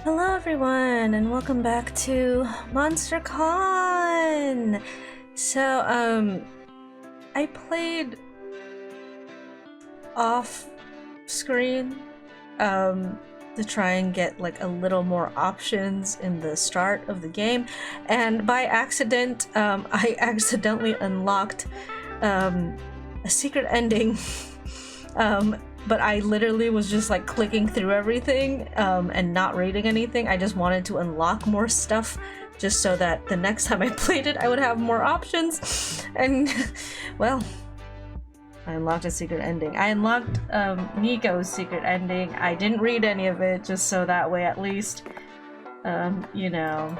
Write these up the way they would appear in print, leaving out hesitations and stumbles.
Hello everyone and welcome back to Monster Con! So, I played off screen, to try and get like a little more options in the start of the game, and by accident, I accidentally unlocked, a secret ending, but I literally was just like clicking through everything and not reading anything. I just wanted to unlock more stuff just so that the next time I played it I would have more options. And well, I unlocked a secret ending. I unlocked Nico's secret ending. I didn't read any of it just so that way at least, you know,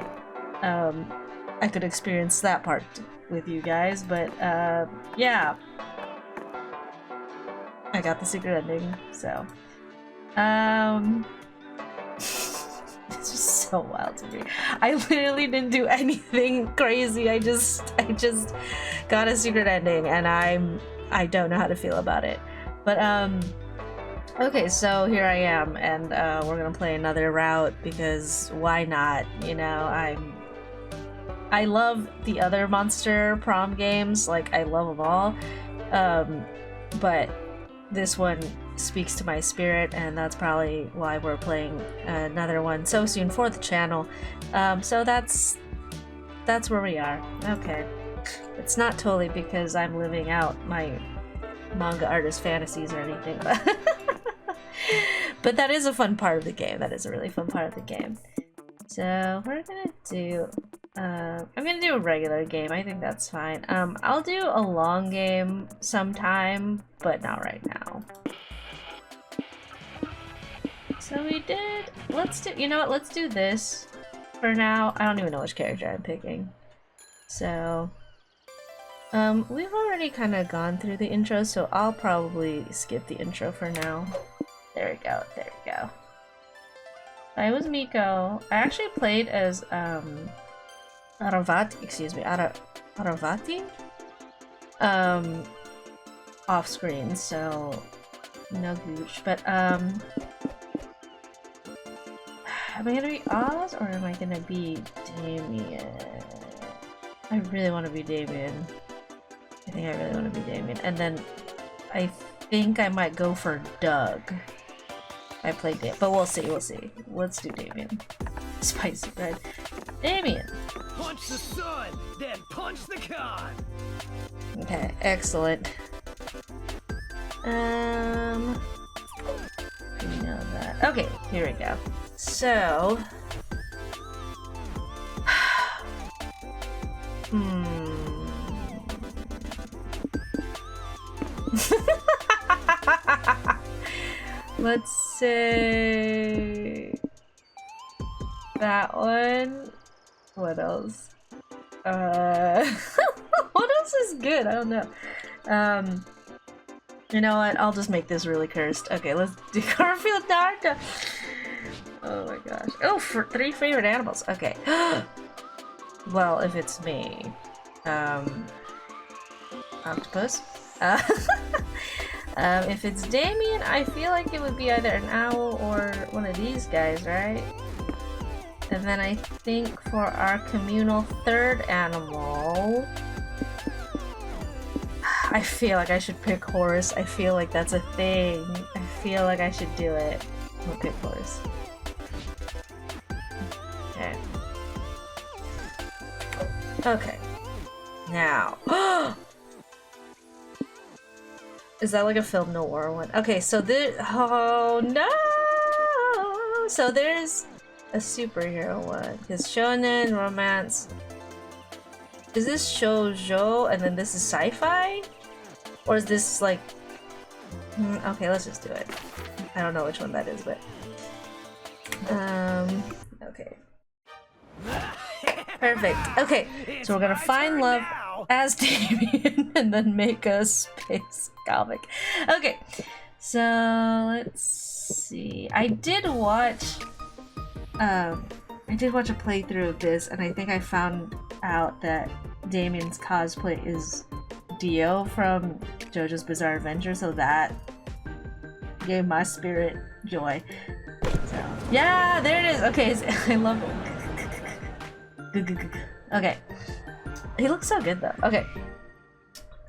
I could experience that part with you guys. But yeah. I got the secret ending, so it's just so wild to me. I literally didn't do anything crazy. I just got a secret ending, and I don't know how to feel about it. But okay, so here I am, and we're gonna play another route because why not? You know, I love the other Monster Prom games, like I love them all, but this one speaks to my spirit, and that's probably why we're playing another one so soon for the channel. So that's where we are. Okay. It's not totally because I'm living out my manga artist fantasies or anything, but that is a fun part of the game. That is a really fun part of the game. So we're gonna do I'm gonna do a regular game. I think that's fine. I'll do a long game sometime, but not right now. So we did, let's do, you know what, let's do this for now. I don't even know which character I'm picking. So, we've already kind of gone through the intro, so I'll probably skip the intro for now. There we go, there we go. I was Miko. I actually played as, Aravati, excuse me, Aravati? Off screen, so no gooch, but am I gonna be Oz or am I gonna be Damien? I really want to be Damien. I think I really want to be Damien, and then I think I might go for Doug. I played Damien, but we'll see, we'll see. Let's do Damien. Spicy red. Damien! Punch the sun, then punch the con! Okay, excellent. You know that. Okay, here we go. So... Let's say... that one. What else? What else is good? I don't know. You know what? I'll just make this really cursed. Okay, let's do Garfield Naruto. Oh my gosh. Oh, for 3 favorite animals. Okay. Well, if it's me, octopus. If it's Damien, I feel like it would be either an owl or one of these guys, right? And then I think for our communal third animal, I feel like I should pick horse. I feel like that's a thing. I feel like I should do it. I'm gonna pick horse. Okay. Okay. Now. Is that like a film noir one? Okay, so there. Oh no! So there's a superhero one. Because shonen, romance. Is this shoujo and then this is sci-fi? Or is this like... okay, let's just do it. I don't know which one that is, but... okay. Perfect. Okay, so we're gonna find love as Damien and then make a space comic. Okay, so let's see. I did watch a playthrough of this, and I think I found out that Damien's cosplay is Dio from JoJo's Bizarre Adventure, so that gave my spirit joy. Yeah, there it is. Okay, I love it. Okay. He looks so good though. Okay.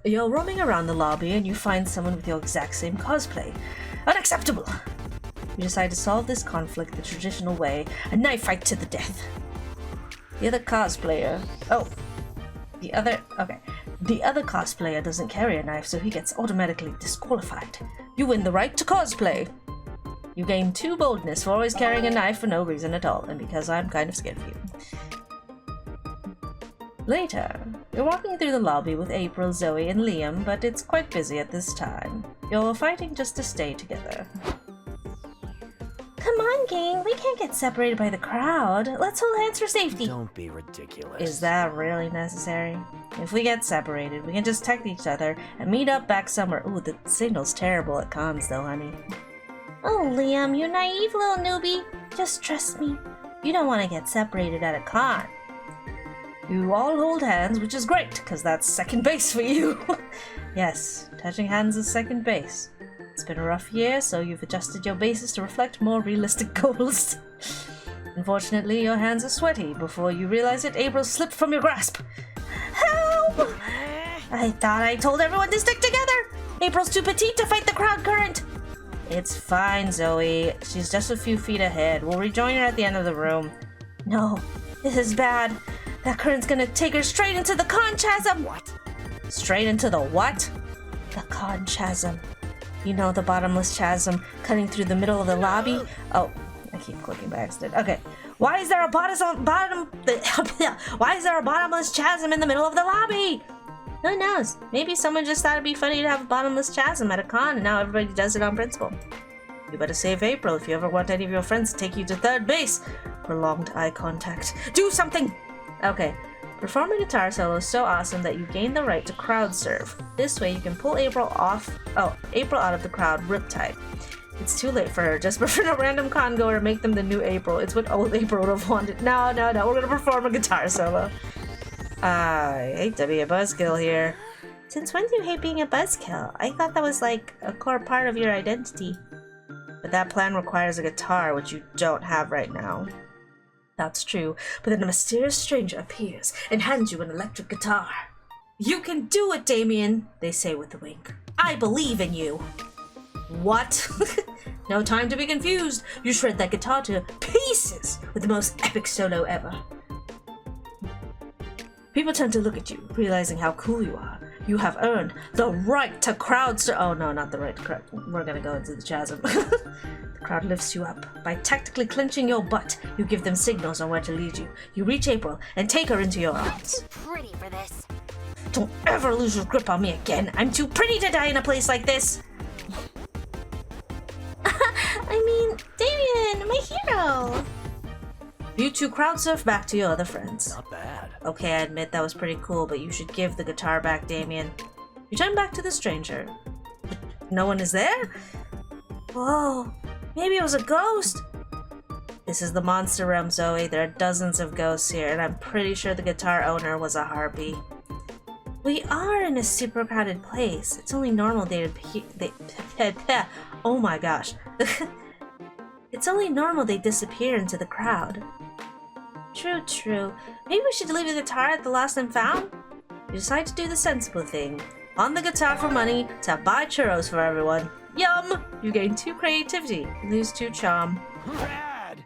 You're roaming around the lobby and you find someone with your exact same cosplay. Unacceptable! You decide to solve this conflict the traditional way, a knife fight to the death. The other cosplayer... The other cosplayer doesn't carry a knife, so he gets automatically disqualified. You win the right to cosplay. You gain 2 boldness for always carrying a knife for no reason at all, and because I'm kind of scared of you. Later, you're walking through the lobby with April, Zoe, and Liam, but it's quite busy at this time. You're fighting just to stay together. Come on, gang, we can't get separated by the crowd. Let's hold hands for safety. Don't be ridiculous. Is that really necessary? If we get separated, we can just text each other and meet up back somewhere. Ooh, the signal's terrible at cons though, honey. Oh, Liam, you naive little newbie. Just trust me. You don't want to get separated at a con. You all hold hands, which is great, because that's second base for you. Yes, touching hands is second base. It's been a rough year, so you've adjusted your bases to reflect more realistic goals. Unfortunately, your hands are sweaty. Before you realize it, April slipped from your grasp. Help! I thought I told everyone to stick together! April's too petite to fight the crowd current! It's fine, Zoe. She's just a few feet ahead. We'll rejoin her at the end of the room. No, this is bad. That current's gonna take her straight into the con chasm! What? Straight into the what? The con chasm. You know, the bottomless chasm cutting through the middle of the lobby? Oh, I keep clicking by accident. Okay. Why is there a why is there a bottomless chasm in the middle of the lobby? Who knows? Maybe someone just thought it'd be funny to have a bottomless chasm at a con, and now everybody does it on principle. You better save April if you ever want any of your friends to take you to third base. Prolonged eye contact. Do something! Okay. Perform a guitar solo is so awesome that you gain the right to crowd surf. This way you can pull April out of the crowd riptide. It's too late for her. Just befriend a random con goer and make them the new April. It's what old April would have wanted. No, we're gonna perform a guitar solo. I hate to be a buzzkill here. Since when do you hate being a buzzkill? I thought that was like a core part of your identity. But that plan requires a guitar, which you don't have right now. That's true, but then a mysterious stranger appears and hands you an electric guitar. You can do it, Damien, they say with a wink. I believe in you. What? No time to be confused. You shred that guitar to pieces with the most epic solo ever. People tend to look at you, realizing how cool you are. You have earned the right to crowd surf. Oh no, not the right to crowd. We're gonna go into the chasm. The crowd lifts you up. By tactically clenching your butt, you give them signals on where to lead you. You reach April and take her into your arms. I'm too pretty for this. Don't ever lose your grip on me again. I'm too pretty to die in a place like this. I mean, Damien, my hero. You two crowd surf back to your other friends. Not bad. Okay, I admit that was pretty cool, but you should give the guitar back, Damien. You turn back to the stranger. No one is there? Whoa, maybe it was a ghost. This is the monster realm, Zoe. There are dozens of ghosts here, and I'm pretty sure the guitar owner was a harpy. We are in a super crowded place. It's only normal oh my gosh. It's only normal they disappear into the crowd. True. Maybe we should leave the guitar at the lost and found? You decide to do the sensible thing. On the guitar for money to buy churros for everyone. Yum! You gain 2 creativity, lose 2 charm. Rad!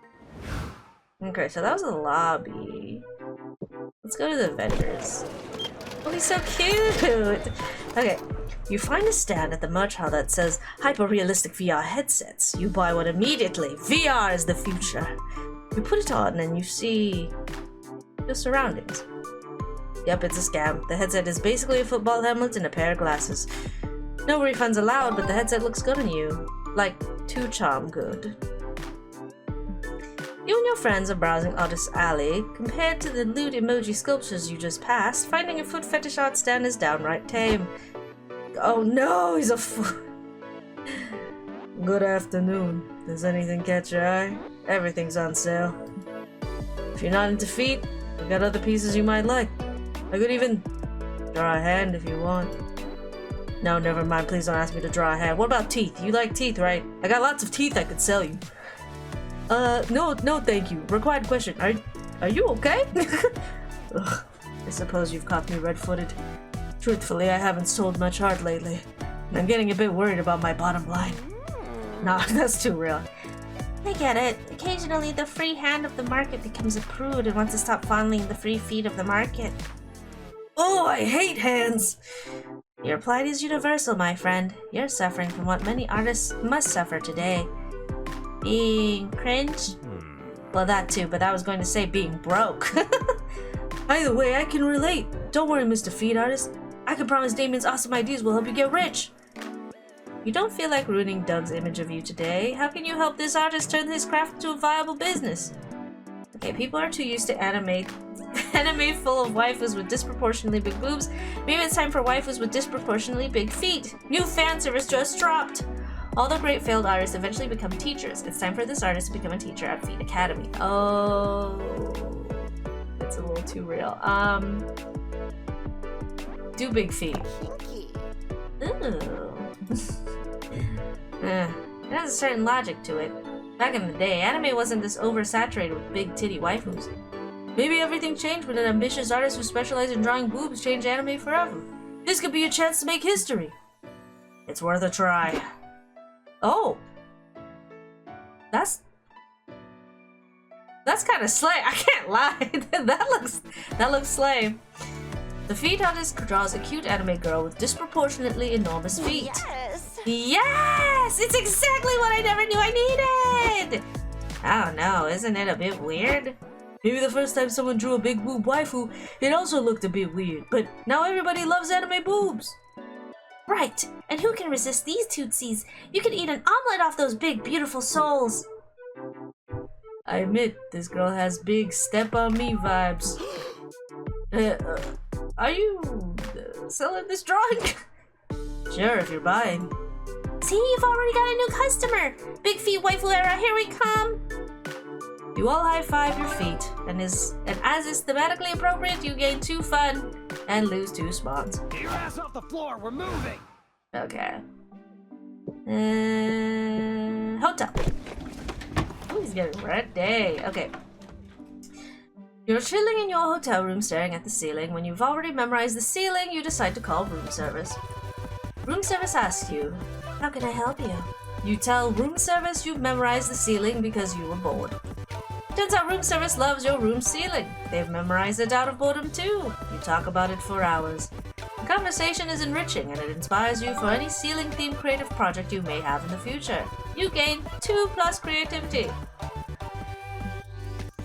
Okay, so that was the lobby. Let's go to the vendors. Oh, he's so cute! Okay, you find a stand at the merch hall that says hyper-realistic VR headsets. You buy one immediately. VR is the future. You put it on and you see your surroundings. Yep, it's a scam. The headset is basically a football helmet and a pair of glasses. No refunds allowed, but the headset looks good on you. Like, 2 charm good. You and your friends are browsing Artist Alley. Compared to the lewd emoji sculptures you just passed, finding a foot fetish art stand is downright tame. Oh no, he's a fool. Good afternoon. Does anything catch your eye? Everything's on sale. If you're not into feet, I've got other pieces you might like. I could even draw a hand if you want. No, never mind. Please don't ask me to draw a hand. What about teeth? You like teeth, right? I got lots of teeth I could sell you. No, thank you. Required question. Are you okay? Ugh, I suppose you've caught me red-footed. Truthfully, I haven't sold much art lately. And I'm getting a bit worried about my bottom line. Nah, that's too real. I get it. Occasionally, the free hand of the market becomes a prude and wants to stop fondling the free feet of the market. Oh, I hate hands! Your plight is universal, my friend. You're suffering from what many artists must suffer today. Being cringe? Well, that too, but I was going to say being broke. Either way, I can relate. Don't worry, Mr. Feed Artist. I can promise Damien's awesome ideas will help you get rich. You don't feel like ruining Doug's image of you today. How can you help this artist turn his craft into a viable business? Okay, people are too used to anime full of waifus with disproportionately big boobs. Maybe it's time for waifus with disproportionately big feet. New fan service just dropped. All the great failed artists eventually become teachers. It's time for this artist to become a teacher at Feet Academy. Oh, that's a little too real. Do big feet. Ooh. It has a certain logic to it. Back in the day, anime wasn't this oversaturated with big titty waifus. Maybe everything changed when an ambitious artist who specialized in drawing boobs changed anime forever. This could be a chance to make history. It's worth a try. Oh, that's kind of slay. I can't lie. that looks slay. The feet artist draws a cute anime girl with disproportionately enormous feet. Yes! Yes! It's exactly what I never knew I needed! I don't know, isn't it a bit weird? Maybe the first time someone drew a big boob waifu, it also looked a bit weird, but now everybody loves anime boobs. Right, and who can resist these tootsies? You can eat an omelet off those big, beautiful souls. I admit, this girl has big step on me vibes. Are you selling this drawing? Sure, if you're buying. See, you've already got a new customer. Big feet waifu era, here we come. You all high-five your feet, and as is thematically appropriate, you gain 2 fun and lose 2 spawns. Get your ass off the floor, we're moving! Okay. Hotel. Oh, he's getting ready. Okay. You're chilling in your hotel room staring at the ceiling. When you've already memorized the ceiling, you decide to call room service. Room service asks you, how can I help you? You tell room service you've memorized the ceiling because you were bored. Turns out room service loves your room ceiling. They've memorized it out of boredom too. You talk about it for hours. The conversation is enriching and it inspires you for any ceiling-themed creative project you may have in the future. You gain 2+ creativity.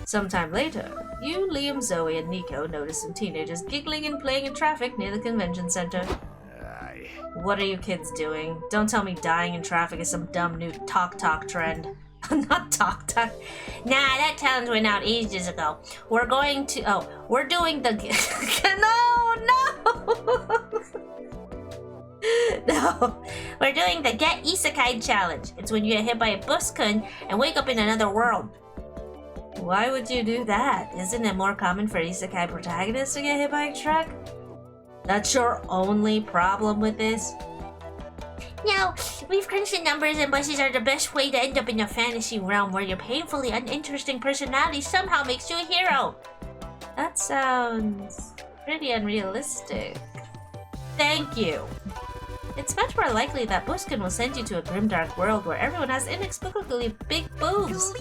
Sometime later, you, Liam, Zoe, and Nico notice some teenagers giggling and playing in traffic near the convention center. What are you kids doing? Don't tell me dying in traffic is some dumb new talk trend. Not talk. Nah, that challenge went out ages ago. We're doing the... No, we're doing the Get Isekai challenge. It's when you get hit by a Bluesky and wake up in another world. Why would you do that? Isn't it more common for Isekai protagonists to get hit by a truck? That's your only problem with this? No, we've crunched the numbers and buses are the best way to end up in a fantasy realm where your painfully uninteresting personality somehow makes you a hero. That sounds pretty unrealistic. Thank you. It's much more likely that Buskin will send you to a grimdark world where everyone has inexplicably big boobs.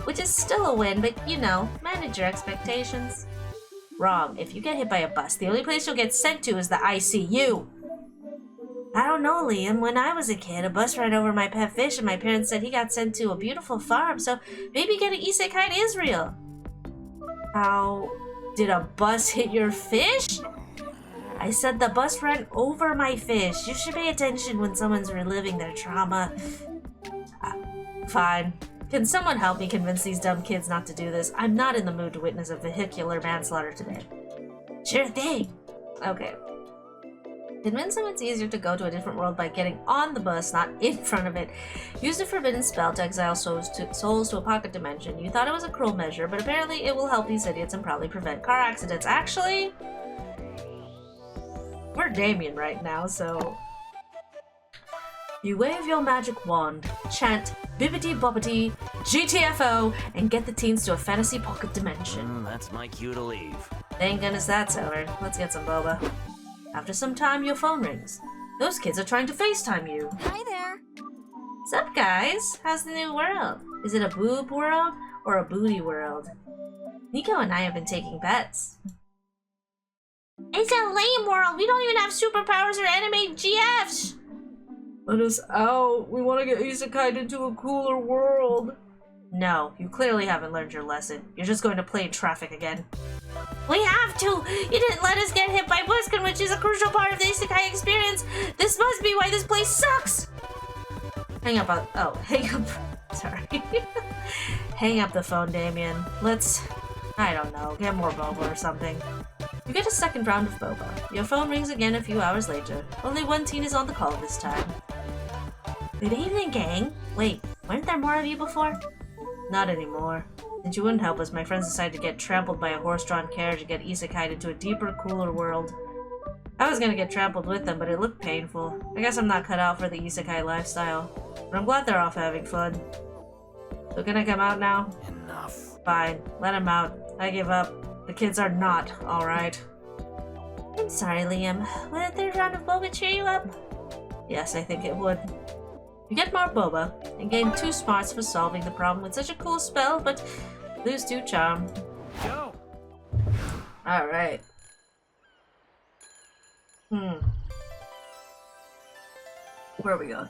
Which is still a win, but you know, manage your expectations. Wrong. If you get hit by a bus, the only place you'll get sent to is the ICU. I don't know, Liam. When I was a kid, a bus ran over my pet fish and my parents said he got sent to a beautiful farm, so maybe getting isekai is real. How did a bus hit your fish? I said the bus ran over my fish. You should pay attention when someone's reliving their trauma. Fine. Can someone help me convince these dumb kids not to do this? I'm not in the mood to witness a vehicular manslaughter today. Sure thing. Okay. Convince them it's easier to go to a different world by getting on the bus, not in front of it. Use the forbidden spell to exile souls to a pocket dimension. You thought it was a cruel measure, but apparently it will help these idiots and probably prevent car accidents. Actually, we're Damien right now, so... You wave your magic wand, chant bibbity bobbity GTFO, and get the teens to a fantasy pocket dimension. That's my cue to leave. Thank goodness that's over. Let's get some boba. After some time, your phone rings. Those kids are trying to FaceTime you. Hi there. What's up, guys? How's the new world? Is it a boob world or a booty world? Nico and I have been taking bets. It's a lame world. We don't even have superpowers or anime GFs. Let us out. We want to get isekai'd into a cooler world. No, you clearly haven't learned your lesson. You're just going to play in traffic again. We have to! You didn't let us get hit by Bluesky, which is a crucial part of the isekai experience. This must be why this place sucks! Hang up sorry. Hang up the phone, Damien. Let's, I don't know, get more boba or something. You get a second round of boba. Your phone rings again a few hours later. Only one teen is on the call this time. Good evening, gang. Wait, weren't there more of you before? Not anymore. Since you wouldn't help us, my friends decided to get trampled by a horse-drawn carriage and get isekai'd into a deeper, cooler world. I was gonna get trampled with them, but it looked painful. I guess I'm not cut out for the isekai lifestyle. But I'm glad they're off having fun. So can I come out now? Enough. Fine. Let him out. I give up. The kids are not alright. I'm sorry, Liam. Would a third round of boba cheer you up? Yes, I think it would. You get more boba, and gain 2 smarts for solving the problem with such a cool spell, but lose 2 charm. Go! Alright. Where are we going?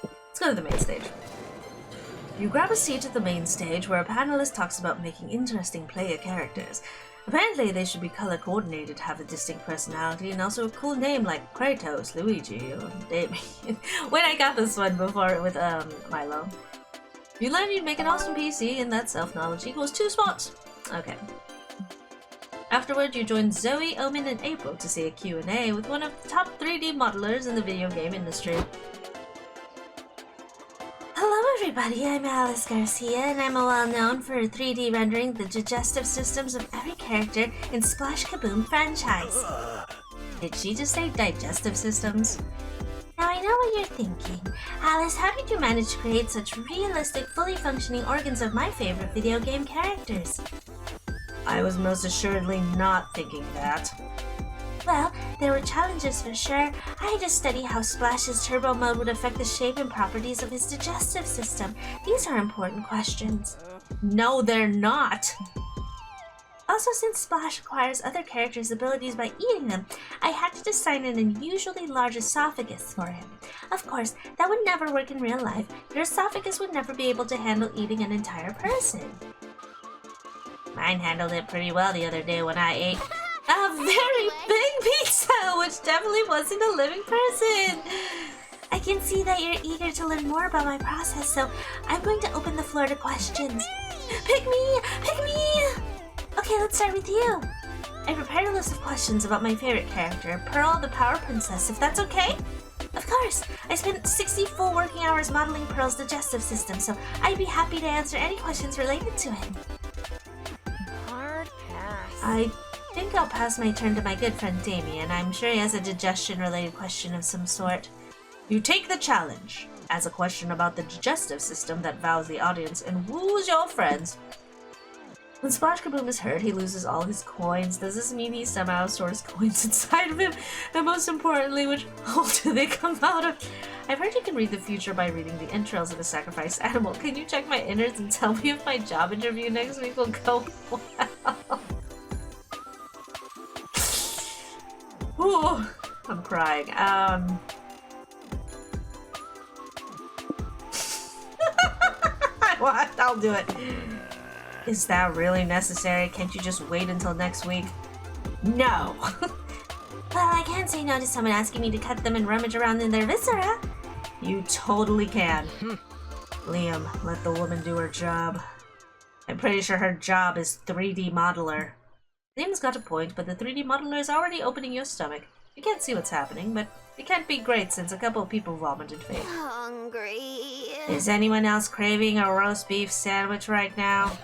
Let's go to the main stage. You grab a seat at the main stage where a panelist talks about making interesting player characters. Apparently they should be color coordinated, have a distinct personality, and also a cool name like Kratos, Luigi, or Damien. Wait, I got this one before with Milo. You learn you'd make an awesome PC, and that self-knowledge equals 2 spots. Okay. Afterward, you join Zoe, Omen, and April to see a Q&A with one of the top 3D modelers in the video game industry. Hello everybody, I'm Alice Garcia, and I'm well-known for 3D rendering the digestive systems of every character in Splash Kaboom franchise. Did she just say digestive systems? Now I know what you're thinking. Alice, how did you manage to create such realistic, fully functioning organs of my favorite video game characters? I was most assuredly not thinking that. Well, there were challenges for sure. I had to study how Splash's turbo mode would affect the shape and properties of his digestive system. These are important questions. No, they're not! Also, since Splash acquires other characters' abilities by eating them, I had to design an unusually large esophagus for him. Of course, that would never work in real life. Your esophagus would never be able to handle eating an entire person. Mine handled it pretty well the other day when I ate a very big pizza, which definitely wasn't a living person. I can see that you're eager to learn more about my process, so I'm going to open the floor to questions. Pick me! Pick me! Okay, let's start with you. I prepared a list of questions about my favorite character, Pearl the Power Princess, if that's okay? Of course! I spent 60 full working hours modeling Pearl's digestive system, so I'd be happy to answer any questions related to him. Hard pass. I think I'll pass my turn to my good friend Damien. I'm sure he has a digestion-related question of some sort. You take the challenge. As a question about the digestive system that vows the audience and woos your friends. When Splash Kaboom is hurt, he loses all his coins. Does this mean he somehow stores coins inside of him? And most importantly, which hole do they come out of? I've heard you can read the future by reading the entrails of a sacrificed animal. Can you check my innards and tell me if my job interview next week will go well? Ooh, I'm crying. I'll do it. Is that really necessary? Can't you just wait until next week? No! Well, I can't say no to someone asking me to cut them and rummage around in their viscera. You totally can. Liam, let the woman do her job. I'm pretty sure her job is 3D modeler. Liam's got a point, but the 3D modeler is already opening your stomach. You can't see what's happening, but it can't be great since a couple of people vomited fake. Hungry. Is anyone else craving a roast beef sandwich right now?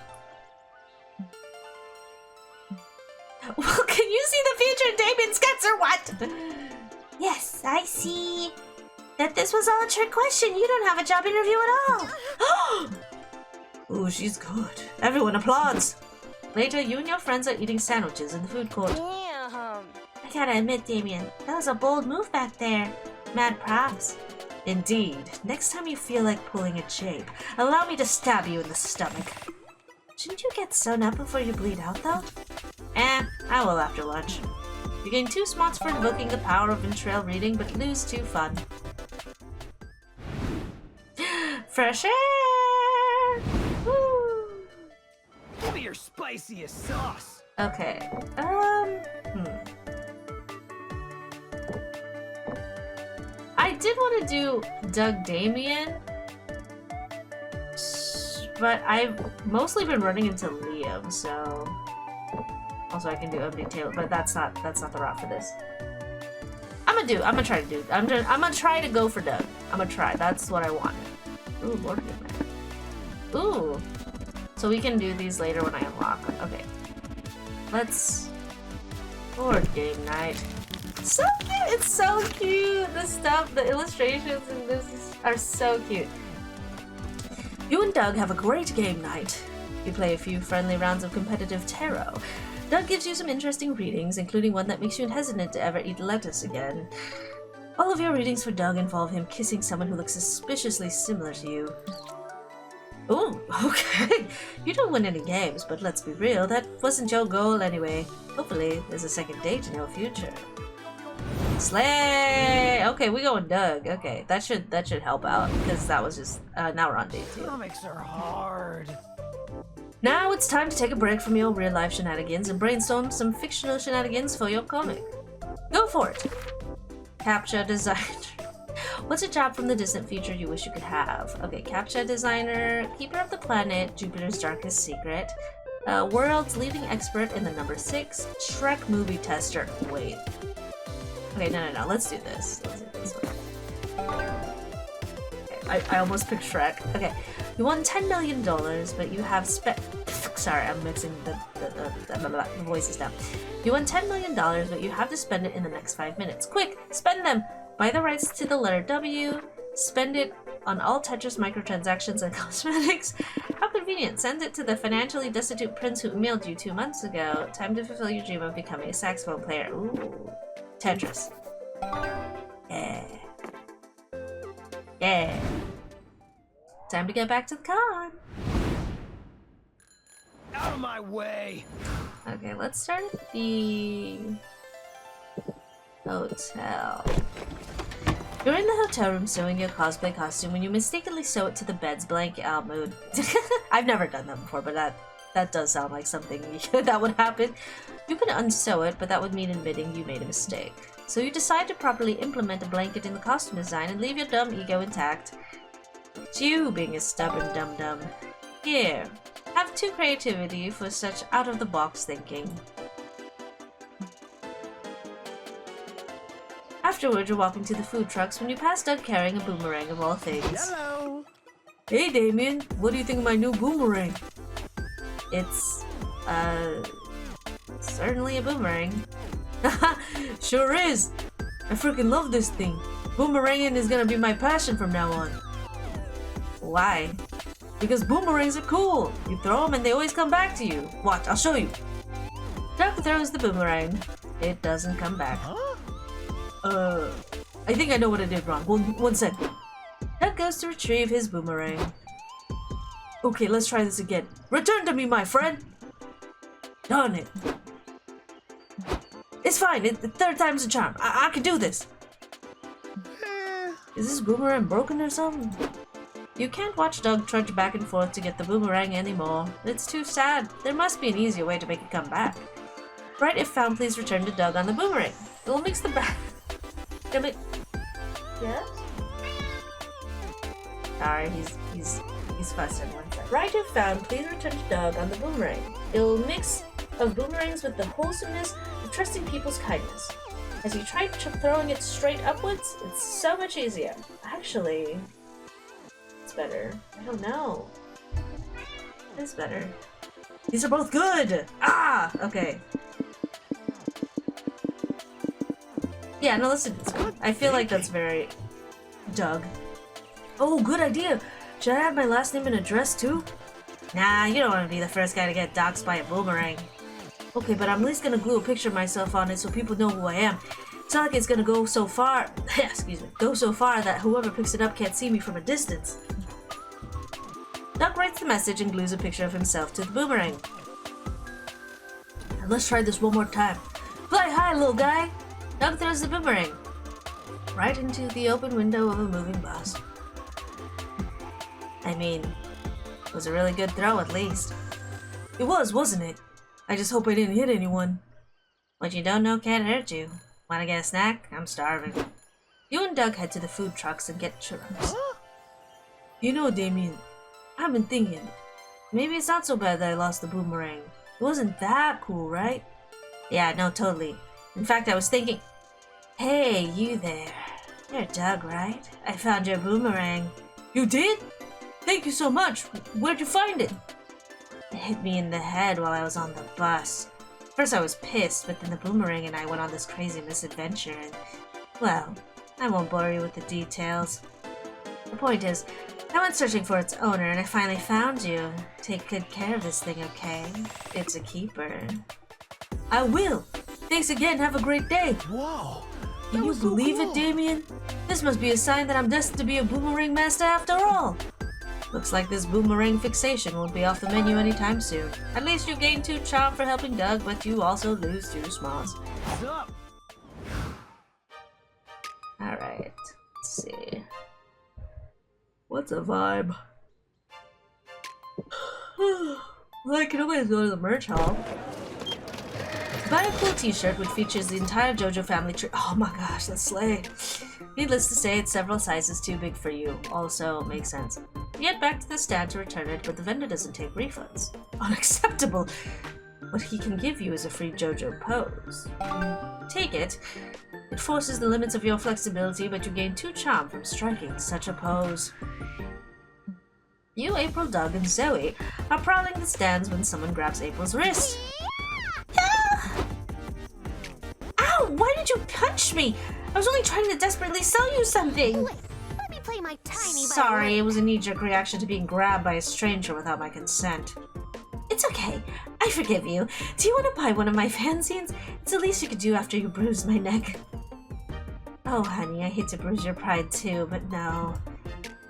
Well, can you see the future in Damien's guts or what? Yes, I see. That this was all a trick question. You don't have a job interview at all. Ooh, she's good. Everyone applauds. Later, you and your friends are eating sandwiches in the food court. Damn. I gotta admit, Damien, that was a bold move back there. Mad props. Indeed. Next time you feel like pulling a jape, allow me to stab you in the stomach. Shouldn't you get sewn up before you bleed out, though? I will after lunch. You gain 2 smarts for invoking the power of entrail reading, but lose 2 fun. Fresh air! Woo! Give me your spiciest sauce. Okay. I did want to do Doug Damien, but I've mostly been running into Liam, so also I can do Ebony Taylor, but that's not the route for this. I'm gonna try to go for Doug. I'm gonna try. That's what I wanted. Ooh, Lord of Man. Ooh. So we can do these later when I unlock. Okay. Let's board game night. So cute! It's so cute! The stuff, the illustrations in this are so cute. You and Doug have a great game night. You play a few friendly rounds of competitive tarot. Doug gives you some interesting readings, including one that makes you hesitant to ever eat lettuce again. All of your readings for Doug involve him kissing someone who looks suspiciously similar to you. Ooh, okay. You don't win any games, but let's be real, that wasn't your goal anyway. Hopefully, there's a second date in your future. Slay! Okay, we going Doug. Okay, that should help out, because that was just, now we're on day 2. Comics are hard. Now it's time to take a break from your real-life shenanigans and brainstorm some fictional shenanigans for your comic. Go for it! Captcha designer. What's a job from the distant future you wish you could have? Okay, captcha designer, keeper of the planet, Jupiter's darkest secret, world's leading expert in the number 6, Shrek movie tester. Wait. Okay, no. Let's do this. Let's do this one. Okay, I almost picked Shrek. Okay, you won $10 million, but you have spent. Sorry, I'm mixing the voices down. You won $10 million, but you have to spend it in the next 5 minutes. Quick, spend them! Buy the rights to the letter W, spend it on all Tetris microtransactions and cosmetics. How convenient. Send it to the financially destitute prince who emailed you 2 months ago. Time to fulfill your dream of becoming a saxophone player. Ooh. Tetris. Yeah. Yeah. Time to get back to the con. Out of my way. Okay, let's start at the hotel. You're in the hotel room sewing your cosplay costume when you mistakenly sew it to the bed's blanket. Oh, mood. I've never done that before, but that does sound like something that would happen. You can unsew it, but that would mean admitting you made a mistake. So you decide to properly implement a blanket in the costume design and leave your dumb ego intact. It's you being a stubborn dum-dum. Here, have 2 creativity for such out-of-the-box thinking. Afterward, you're walking to the food trucks when you pass Doug carrying a boomerang of all things. Hello. Hey, Damien, what do you think of my new boomerang? It's, certainly a boomerang. Sure is. I freaking love this thing. Boomeranging is gonna be my passion from now on. Why? Because boomerangs are cool. You throw them and they always come back to you. Watch, I'll show you. Doug throws the boomerang. It doesn't come back. I think I know what I did wrong. One sec. Doug goes to retrieve his boomerang. Okay, let's try this again. Return to me, my friend! Darn it. It's fine. The 3rd time's a charm. I can do this. Is this boomerang broken or something? You can't watch Doug trudge back and forth to get the boomerang anymore. It's too sad. There must be an easier way to make it come back. Right, if found, please return to Doug on the boomerang. It will mix the back. Yes? Sorry, he's fussing. One sec. Right, if found, please return to Doug on the boomerang. It will mix of boomerangs with the wholesomeness of trusting people's kindness. As you try throwing it straight upwards, it's so much easier. Actually, it's better. I don't know. It's better. These are both good! Ah! Okay. Yeah, no, listen. I feel like that's very Doug. Oh, good idea. Should I add my last name and address too? Nah, you don't want to be the first guy to get doxxed by a boomerang. Okay, but I'm at least gonna glue a picture of myself on it so people know who I am. It's not like it's gonna go so far, go so far that whoever picks it up can't see me from a distance. Doug writes the message and glues a picture of himself to the boomerang. Let's try this one more time. Fly high, little guy! Doug throws the boomerang right into the open window of a moving bus. I mean, it was a really good throw at least. It was, wasn't it? I just hope I didn't hit anyone. What you don't know can't hurt you. Wanna get a snack? I'm starving. You and Doug head to the food trucks and get churros. You know, Damien, I've been thinking, maybe it's not so bad that I lost the boomerang. It wasn't that cool, right? Yeah, no, totally. In fact, I was thinking, hey, you there. You're Doug, right? I found your boomerang. You did? Thank you so much. Where'd you find it? It hit me in the head while I was on the bus. First I was pissed, but then the boomerang and I went on this crazy misadventure and, well, I won't bore you with the details. The point is, I went searching for its owner and I finally found you. Take good care of this thing, okay? It's a keeper. I will! Thanks again, have a great day! Whoa! Can you believe it, Damien? This must be a sign that I'm destined to be a boomerang master after all! Looks like this boomerang fixation won't be off the menu anytime soon. At least you gain 2 charm for helping Doug, but you also lose 2 smiles. What's up? Alright, let's see. What's a vibe? Well, I can always go to the merch hall. Buy a cool t-shirt which features the entire JoJo family tree. Oh my gosh, that's slay. Needless to say, it's several sizes too big for you. Also, makes sense. You head back to the stand to return it, but the vendor doesn't take refunds. Unacceptable! What he can give you is a free JoJo pose. Take it. It forces the limits of your flexibility, but you gain 2 charm from striking such a pose. You, April, Doug, and Zoe are prowling the stands when someone grabs April's wrist. Ow! Why did you punch me? I was only trying to desperately sell you something! Wait, let me play my tiny Sorry, it was a knee-jerk reaction to being grabbed by a stranger without my consent. It's okay. I forgive you. Do you want to buy one of my fanzines? It's the least you could do after you bruised my neck. Oh, honey, I hate to bruise your pride too, but no.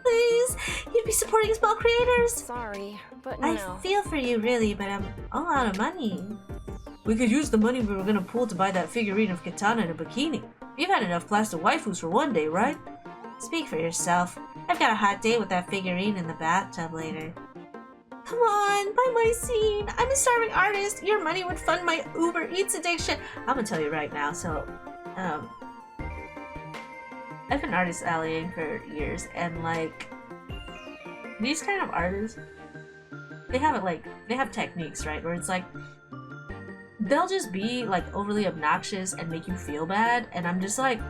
Please, you'd be supporting small creators. Sorry, but no. I feel for you, really, but I'm all out of money. We could use the money we were gonna pool to buy that figurine of Katana in a bikini. You've had enough plastic waifus for one day, right? Speak for yourself. I've got a hot date with that figurine in the bathtub later. Come on, buy my scene. I'm a starving artist. Your money would fund my Uber Eats addiction. I'm gonna tell you right now, so, I've been artist alleying for years, and, like, these kind of artists, they have techniques, right, where it's like, they'll just be, like, overly obnoxious and make you feel bad, and I'm just like,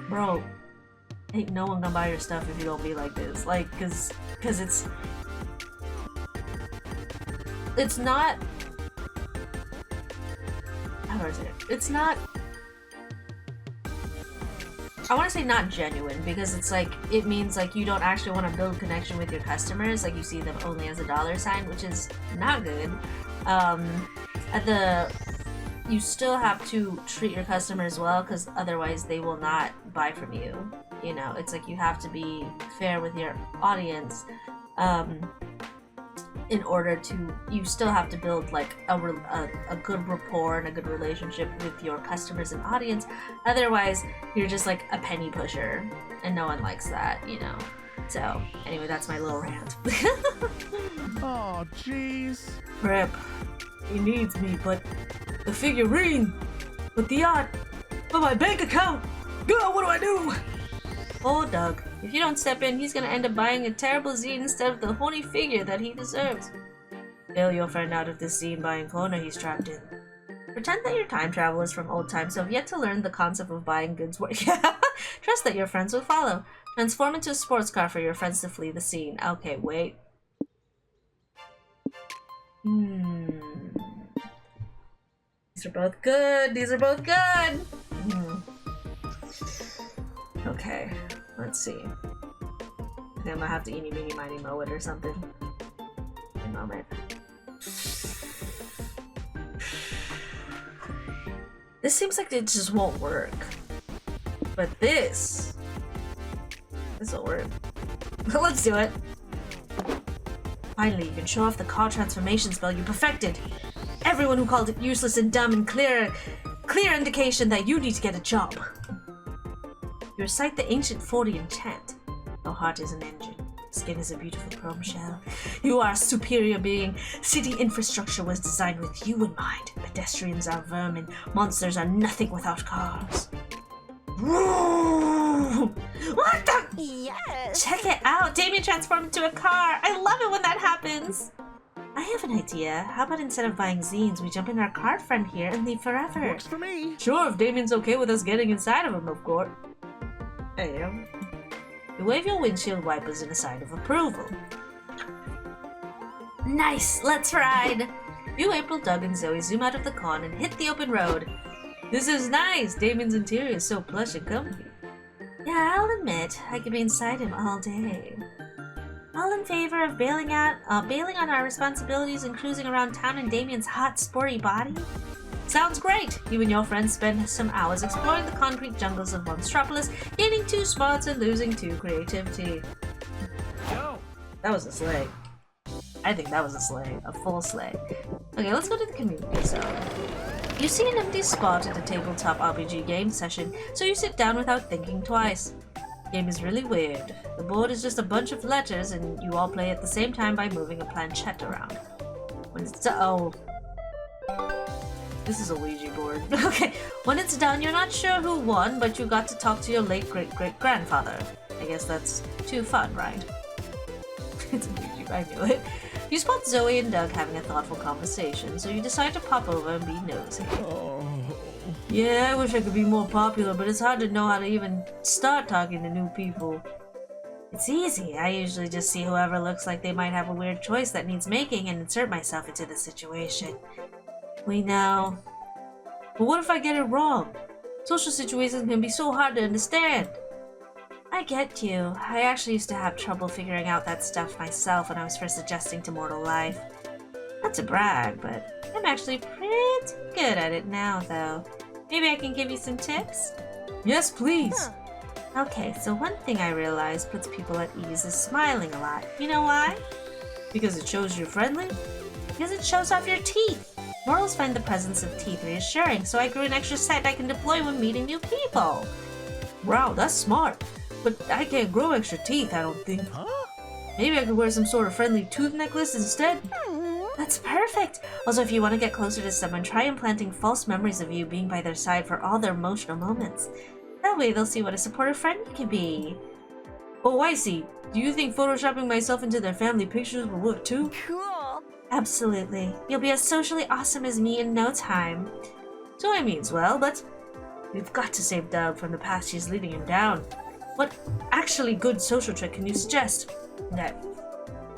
bro, ain't no one gonna buy your stuff if you don't be like this, like, cause it's not, how do I say it? It's not, I want to say not genuine, because it's like, it means like you don't actually want to build connection with your customers, like you see them only as a $sign, which is not good. You still have to treat your customers well, because otherwise they will not buy from you. You know, it's like you have to be fair with your audience. In order to, you still have to build like a good rapport and a good relationship with your customers and audience. Otherwise, you're just like a penny pusher, and no one likes that, you know. So, anyway, that's my little rant. Oh, jeez. Rip. He needs me, but the figurine, but the art, but my bank account. God, what do I do? Oh, Doug, if you don't step in, he's gonna end up buying a terrible zine instead of the horny figure that he deserves. Bill, you'll find out if this zine buying corner he's trapped in. Pretend that your time travelers from old times who have yet to learn the concept of buying goods work. Trust that your friends will follow. Transform into a sports car for your friends to flee the scene. Okay, wait. These are both good. These are both good. Okay. Let's see. Okay, I'm gonna have to eeny meeny miny moe it or something. A moment. This seems like it just won't work. But this'll work. Let's do it. Finally, you can show off the car transformation spell you perfected. Everyone who called it useless and dumb and clear indication that you need to get a job. You recite the ancient 40 enchant. The heart is an engine. Skin is a beautiful chrome shell. You are a superior being. City infrastructure was designed with you in mind. Pedestrians are vermin. Monsters are nothing without cars. What the? Yes. Check it out! Damien transformed into a car! I love it when that happens! I have an idea. How about instead of buying zines, we jump in our car friend here and leave forever? Works for me. Sure, if Damien's okay with us getting inside of him, of course. I am. You wave your windshield wipers in a sign of approval. Nice! Let's ride! You, April, Doug, and Zoe zoom out of the con and hit the open road. This is nice! Damien's interior is so plush and comfy. Yeah, I'll admit, I could be inside him all day. All in favor of bailing on our responsibilities and cruising around town in Damien's hot, sporty body? Sounds great! You and your friends spend some hours exploring the concrete jungles of Monstropolis, gaining 2 spots and losing 2 creativity. Go. That was a sleigh. I think that was a sleigh. A full sleigh. Okay, let's go to the community zone. You see an empty spot at a tabletop RPG game session, so you sit down without thinking twice. The game is really weird. The board is just a bunch of letters, and you all play at the same time by moving a planchette around. When it's this is a Ouija board. Okay, when it's done, you're not sure who won, but you got to talk to your late great-great-grandfather. I guess that's too fun, right? It's a Ouija, I knew it. You spot Zoe and Doug having a thoughtful conversation, so you decide to pop over and be nosy. Oh. Yeah, I wish I could be more popular, but it's hard to know how to even start talking to new people. It's easy. I usually just see whoever looks like they might have a weird choice that needs making and insert myself into the situation. We know. But what if I get it wrong? Social situations can be so hard to understand. I get you. I actually used to have trouble figuring out that stuff myself when I was first adjusting to mortal life. Not to brag, but I'm actually pretty good at it now, though. Maybe I can give you some tips? Yes, please! Okay, so one thing I realized puts people at ease is smiling a lot. You know why? Because it shows you're friendly? Because it shows off your teeth! Mortals find the presence of teeth reassuring, so I grew an extra set I can deploy when meeting new people. Wow, that's smart. But I can't grow extra teeth, I don't think. Huh? Maybe I could wear some sort of friendly tooth necklace instead. That's perfect! Also, if you want to get closer to someone, try implanting false memories of you being by their side for all their emotional moments. That way they'll see what a supportive friend you can be. Oh, I see. Do you think photoshopping myself into their family pictures will work too? Cool. Absolutely. You'll be as socially awesome as me in no time. Zoe means well, but we've got to save Doug from the path she's leading him down. What actually good social trick can you suggest? Okay.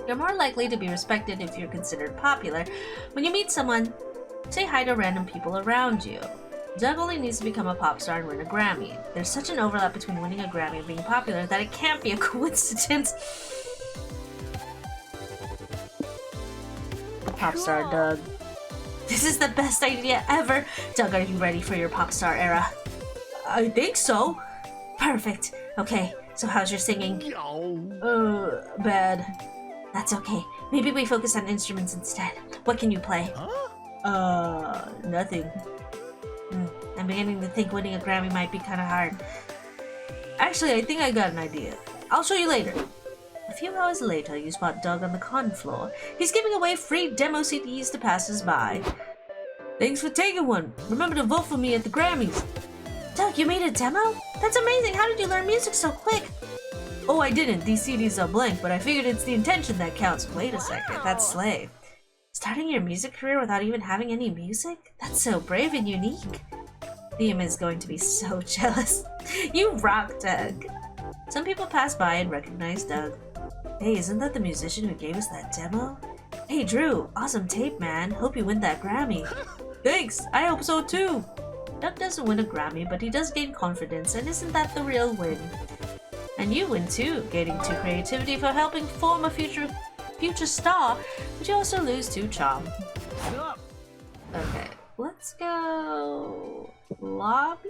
You're more likely to be respected if you're considered popular. When you meet someone, say hi to random people around you. Doug only needs to become a pop star and win a Grammy. There's such an overlap between winning a Grammy and being popular that it can't be a coincidence. Pop star Doug. This is the best idea ever! Doug, are you ready for your pop star era? I think so. Perfect. Okay, so how's your singing? Bad. That's okay. Maybe we focus on instruments instead. What can you play? Nothing. I'm beginning to think winning a Grammy might be kind of hard. Actually, I think I got an idea. I'll show you later. A few hours later, you spot Doug on the con floor. He's giving away free demo CDs to passers-by. Thanks for taking one. Remember to vote for me at the Grammys. Doug, you made a demo? That's amazing. How did you learn music so quick? Oh, I didn't. These CDs are blank, but I figured it's the intention that counts. Wait a second. That's slay. Starting your music career without even having any music? That's so brave and unique. Liam is going to be so jealous. You rock, Doug. Some people pass by and recognize Doug. Hey, isn't that the musician who gave us that demo? Hey, Drew. Awesome tape, man. Hope you win that Grammy. Thanks. I hope so, too. Doug doesn't win a Grammy, but he does gain confidence, and isn't that the real win? And you win too, gaining 2 creativity for helping form a future star, but you also lose 2 charm. Stop. Okay, let's go lobby?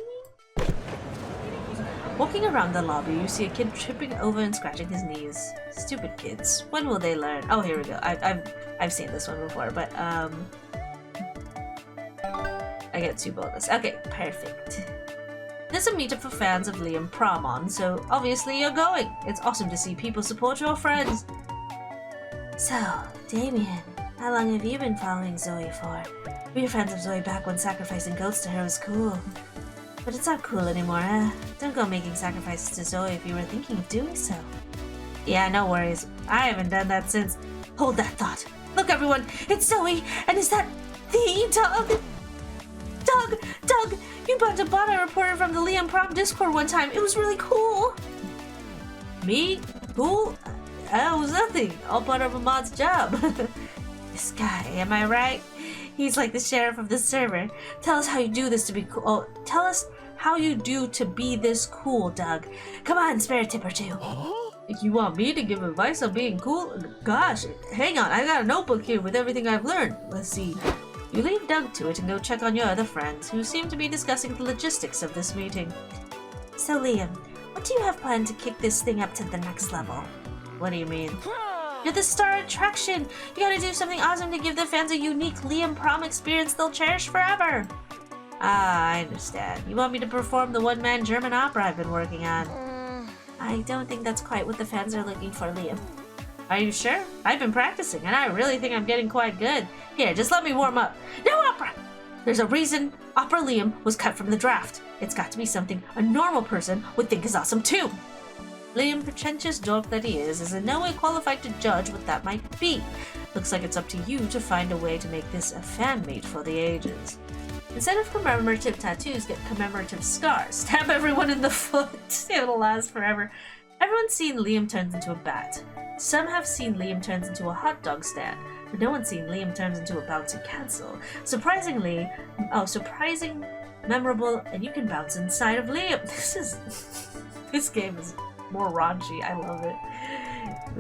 Walking around the lobby, you see a kid tripping over and scratching his knees. Stupid kids. When will they learn? Oh, here we go. I've seen this one before, but I get 2 bonus. Okay, perfect. There's a meetup for fans of Liam Pramon, so obviously you're going. It's awesome to see people support your friends. So, Damien, how long have you been following Zoe for? We were friends of Zoe back when sacrificing goats to her was cool. But it's not cool anymore, huh? Don't go making sacrifices to Zoe if you were thinking of doing so. Yeah, no worries. I haven't done that since... Hold that thought. Look, everyone, it's Zoe, and is that the Doug? Doug, you bumped a bot I reported from the Liam Prom Discord one time. It was really cool. Me? Cool? That was nothing. All part of a mod's job. This guy, am I right? He's like the sheriff of the server. Tell us how you do this to be cool. Oh, tell us how you do to be this cool, Doug. Come on, spare a tip or 2. If you want me to give advice on being cool, gosh, hang on. I got a notebook here with everything I've learned. Let's see. You leave Doug to it and go check on your other friends, who seem to be discussing the logistics of this meeting. So, Liam, what do you have planned to kick this thing up to the next level? What do you mean? You're the star attraction! You gotta do something awesome to give the fans a unique Liam Prom experience they'll cherish forever! Ah, I understand. You want me to perform the one-man German opera I've been working on. I don't think that's quite what the fans are looking for, Liam. Are you sure? I've been practicing, and I really think I'm getting quite good. Here, just let me warm up. No opera! There's a reason Opera Liam was cut from the draft. It's got to be something a normal person would think is awesome too. Liam, pretentious dork that he is in no way qualified to judge what that might be. Looks like it's up to you to find a way to make this a fan meet for the ages. Instead of commemorative tattoos, get commemorative scars. Stab everyone in the foot. It'll last forever. Everyone's seen Liam turns into a bat. Some have seen Liam turns into a hot dog stand, but no one's seen Liam turns into a bouncy castle. Surprising, memorable, and you can bounce inside of Liam. This game is more raunchy. I love it.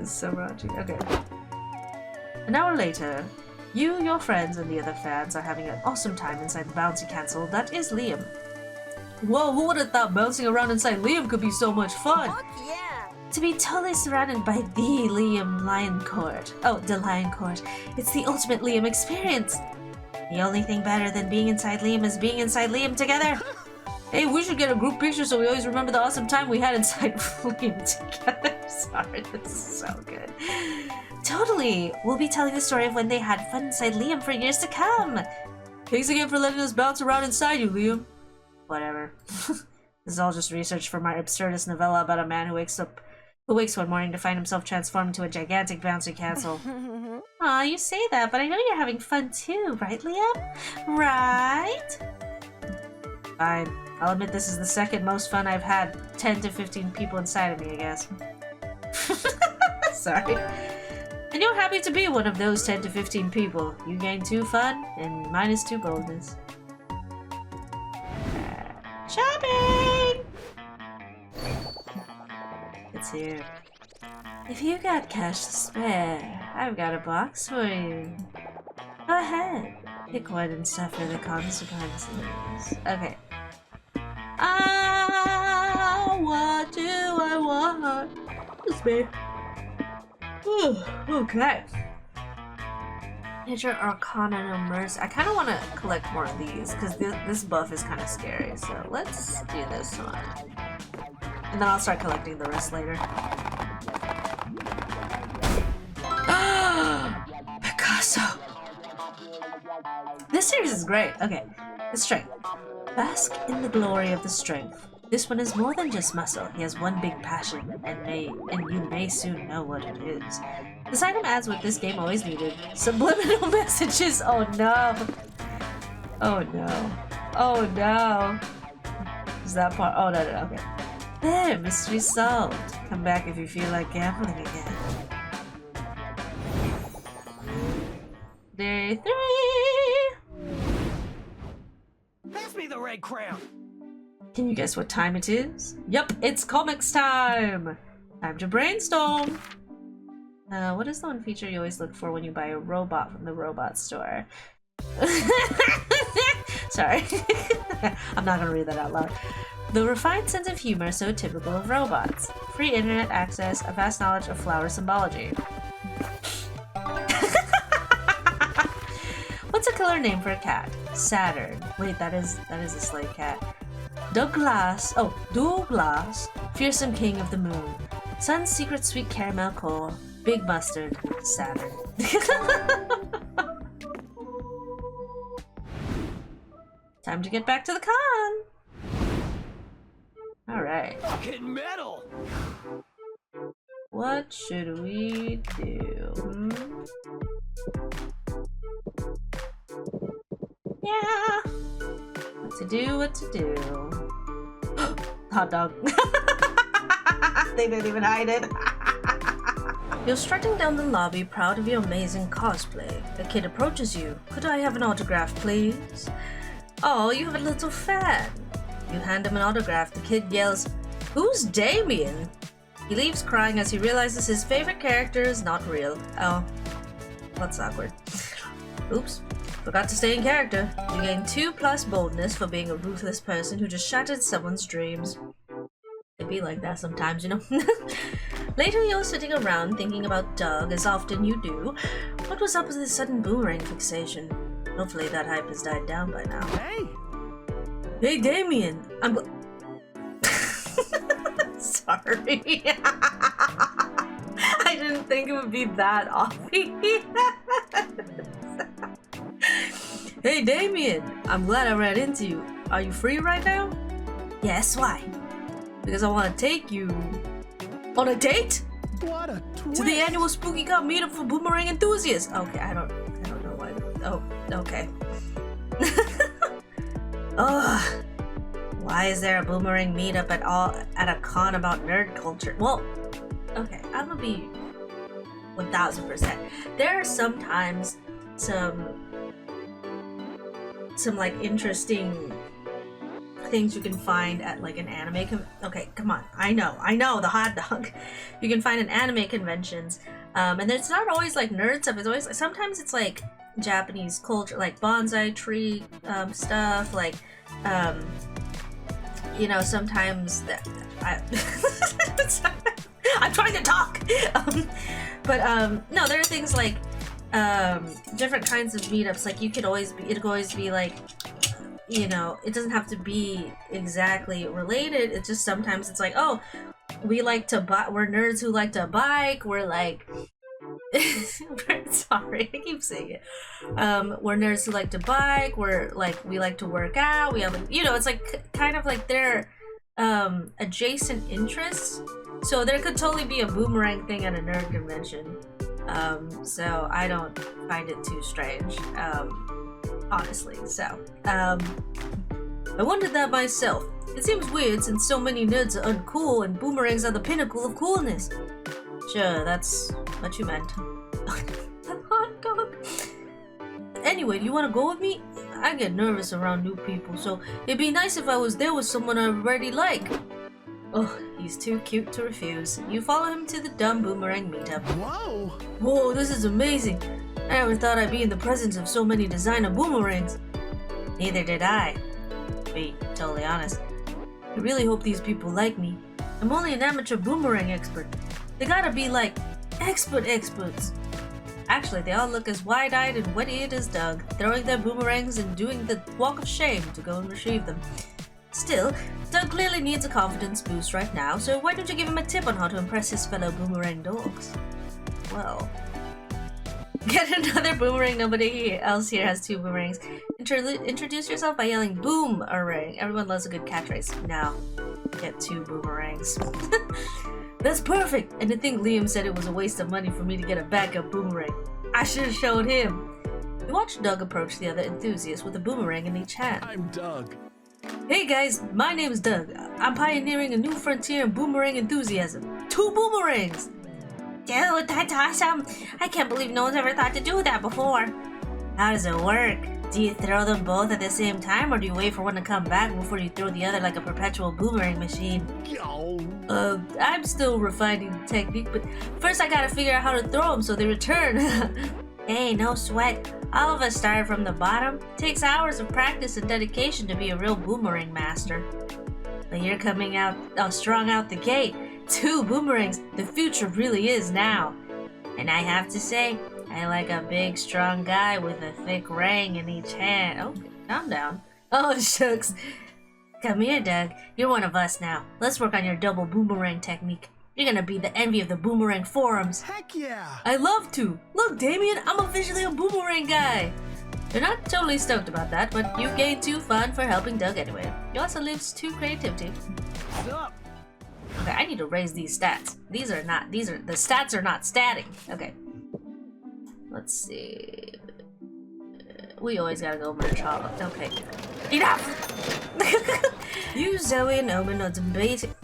It's so raunchy. Okay. An hour later, you, your friends, and the other fans are having an awesome time inside the bouncy castle that is Liam. Whoa, who would have thought bouncing around inside Liam could be so much fun? Fuck yeah! To be totally surrounded by the Liam Lion Court. Oh, the Lion Court. It's the ultimate Liam experience. The only thing better than being inside Liam is being inside Liam together. Hey, we should get a group picture so we always remember the awesome time we had inside Liam together. Sorry, this is so good. Totally! We'll be telling the story of when they had fun inside Liam for years to come. Thanks again for letting us bounce around inside you, Liam. Whatever. This is all just research for my absurdist novella about a man who wakes one morning to find himself transformed into a gigantic bouncy castle. Aw, you say that, but I know you're having fun too, right, Liam? Right? Fine. I'll admit this is the second most fun I've had. 10 to 15 people inside of me, I guess. Sorry. And you're happy to be one of those 10 to 15 people. You gain 2 fun and -2 bonus. Shopping! It's here. If you got cash to spare, I've got a box for you. Go ahead. Pick one and suffer the consequences. Okay. What do I want? It's me. Okay. Nature Arcana no Mercy. I kind of want to collect more of these because this buff is kind of scary. So let's do this one. And then I'll start collecting the rest later. Picasso! This series is great. Okay, the strength. Bask in the glory of the strength. This one is more than just muscle. He has one big passion, and you may soon know what it is. This item adds what this game always needed. Subliminal messages! Oh no! Oh no. Oh no! Is that part? Oh no, okay. There, mystery solved. Come back if you feel like gambling again. Day 3! Pass me the red crown. Can you guess what time it is? Yup, it's comics time! Time to brainstorm! What is the one feature you always look for when you buy a robot from the robot store? Sorry. I'm not gonna read that out loud. The refined sense of humor so typical of robots. Free internet access, a vast knowledge of flower symbology. What's a killer name for a cat? Saturn. Wait, that is a sleigh cat. Douglas, fearsome king of the moon. Sun's secret sweet caramel core. Big mustard. Saturn. Time to get back to the con. All right. Fucking metal. What should we do? Yeah. What to do? Hot dog. They didn't even hide it. You're strutting down the lobby, proud of your amazing cosplay. A kid approaches you. Could I have an autograph, please? Oh, you have a little fan. You hand him an autograph. The kid yells, "Who's Damien?" He leaves crying as he realizes his favorite character is not real. Oh, that's awkward. Oops. Forgot to stay in character. You gain 2+ boldness for being a ruthless person who just shattered someone's dreams. It'd be like that sometimes, you know? Later, you're sitting around thinking about Doug, as often you do. What was up with this sudden boomerang fixation? Hopefully that hype has died down by now. Hey, Damien! I'm sorry. I didn't think it would be that obvious. Hey, Damien! I'm glad I ran into you. Are you free right now? Yes, why? Because I want to take you on a date? What a twist. To the annual Spooky Con meetup for boomerang enthusiasts. Okay, I don't know why. Oh, okay. Ugh. Why is there a boomerang meetup at a con about nerd culture? Well, okay, I'm gonna be 1000%. There are sometimes some like interesting things you can find at like an anime okay, come on. I know the hot dog. You can find in anime conventions. And it's not always like nerd stuff. It's always sometimes it's like Japanese culture, like bonsai tree stuff, like you know, sometimes that I'm trying to talk. No, there are things like different kinds of meetups. Like it could always be like, you know, it doesn't have to be exactly related. It's just sometimes it's like, oh, we're nerds who like to bike. We're like, sorry, I keep saying it. We're nerds who like to bike. We like to work out. We have, you know, it's like kind of like their adjacent interests. So there could totally be a boomerang thing at a nerd convention. So I don't find it too strange, honestly. So, I wondered that myself. It seems weird since so many nerds are uncool and boomerangs are the pinnacle of coolness. Sure, that's what you meant. Hot dog. Anyway, do you want to go with me? I get nervous around new people, so it'd be nice if I was there with someone I already like. Oh, he's too cute to refuse. You follow him to the dumb boomerang meetup. Whoa, this is amazing. I never thought I'd be in the presence of so many designer boomerangs. Neither did I. To be totally honest. I really hope these people like me. I'm only an amateur boomerang expert. They gotta be like experts. Actually, they all look as wide-eyed and wet-eared as Doug, throwing their boomerangs and doing the walk of shame to go and retrieve them. Still, Doug clearly needs a confidence boost right now, so why don't you give him a tip on how to impress his fellow boomerang dogs? Well, get another boomerang. Nobody else here has 2 boomerangs. Introduce yourself by yelling boomerang. Everyone loves a good catchphrase. Now, get 2 boomerangs. That's perfect! And I think Liam said it was a waste of money for me to get a backup boomerang. I should have showed him. We watched Doug approach the other enthusiasts with a boomerang in each hand. I'm Doug. Hey guys, my name is Doug. I'm pioneering a new frontier in boomerang enthusiasm. 2 boomerangs! Dude, that's awesome! I can't believe no one's ever thought to do that before. How does it work? Do you throw them both at the same time, or do you wait for one to come back before you throw the other like a perpetual boomerang machine? I'm still refining the technique, but first I gotta figure out how to throw them so they return. Hey, no sweat. All of us started from the bottom. Takes hours of practice and dedication to be a real boomerang master. But you're coming out strong out the gate. 2 boomerangs. The future really is now. And I have to say, I like a big, strong guy with a thick ring in each hand. Oh, calm down. Oh, shucks. Come here, Doug. You're one of us now. Let's work on your double boomerang technique. You're gonna be the envy of the boomerang forums. Heck yeah! I'd love to. Look, Damien, I'm officially a boomerang guy. They're not totally stoked about that, but you gained 2 fun for helping Doug anyway. You also lose 2 creativity. What's up? Okay, I need to raise these stats. The stats are not statting. Okay. Let's see. We always gotta go over to Charlotte. Okay. Enough! You, Zoe, and Omen are debating.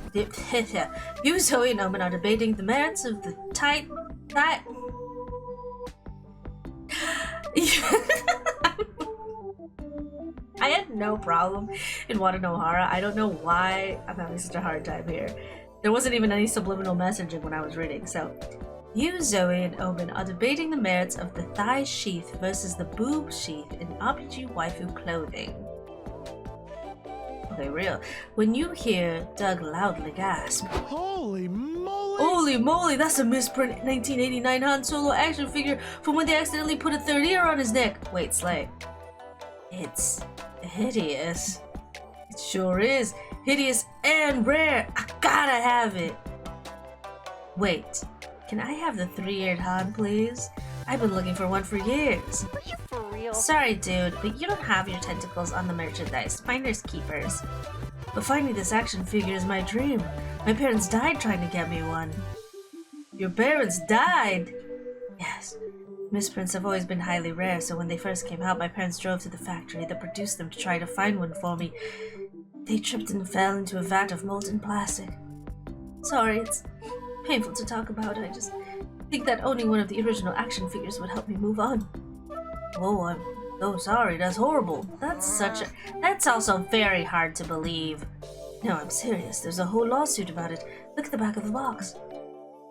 You, Zoe, and Omen are debating the merits of the tight. I had no problem in Watanohara. I don't know why I'm having such a hard time here. There wasn't even any subliminal messaging when I was reading, so. You, Zoe, and Omen are debating the merits of the thigh sheath versus the boob sheath in RPG waifu clothing. Okay, real. When you hear Doug loudly gasp, Holy moly! Holy moly, that's a misprint 1989 Han Solo action figure from when they accidentally put a 3rd ear on his neck. Wait, Slay. It's hideous. It sure is. Hideous and rare. I gotta have it. Wait, can I have the 3-eared Han, please? I've been looking for one for years. Are you for real? Sorry, dude, but you don't have your tentacles on the merchandise. Finders keepers. But finding this action figure is my dream. My parents died trying to get me one. Your parents died? Yes. Misprints have always been highly rare, so when they first came out, my parents drove to the factory that produced them to try to find one for me. They tripped and fell into a vat of molten plastic. Sorry, it's painful to talk about. I just think that owning one of the original action figures would help me move on. Oh, I'm so sorry. That's horrible. That's also very hard to believe. No, I'm serious. There's a whole lawsuit about it. Look at the back of the box.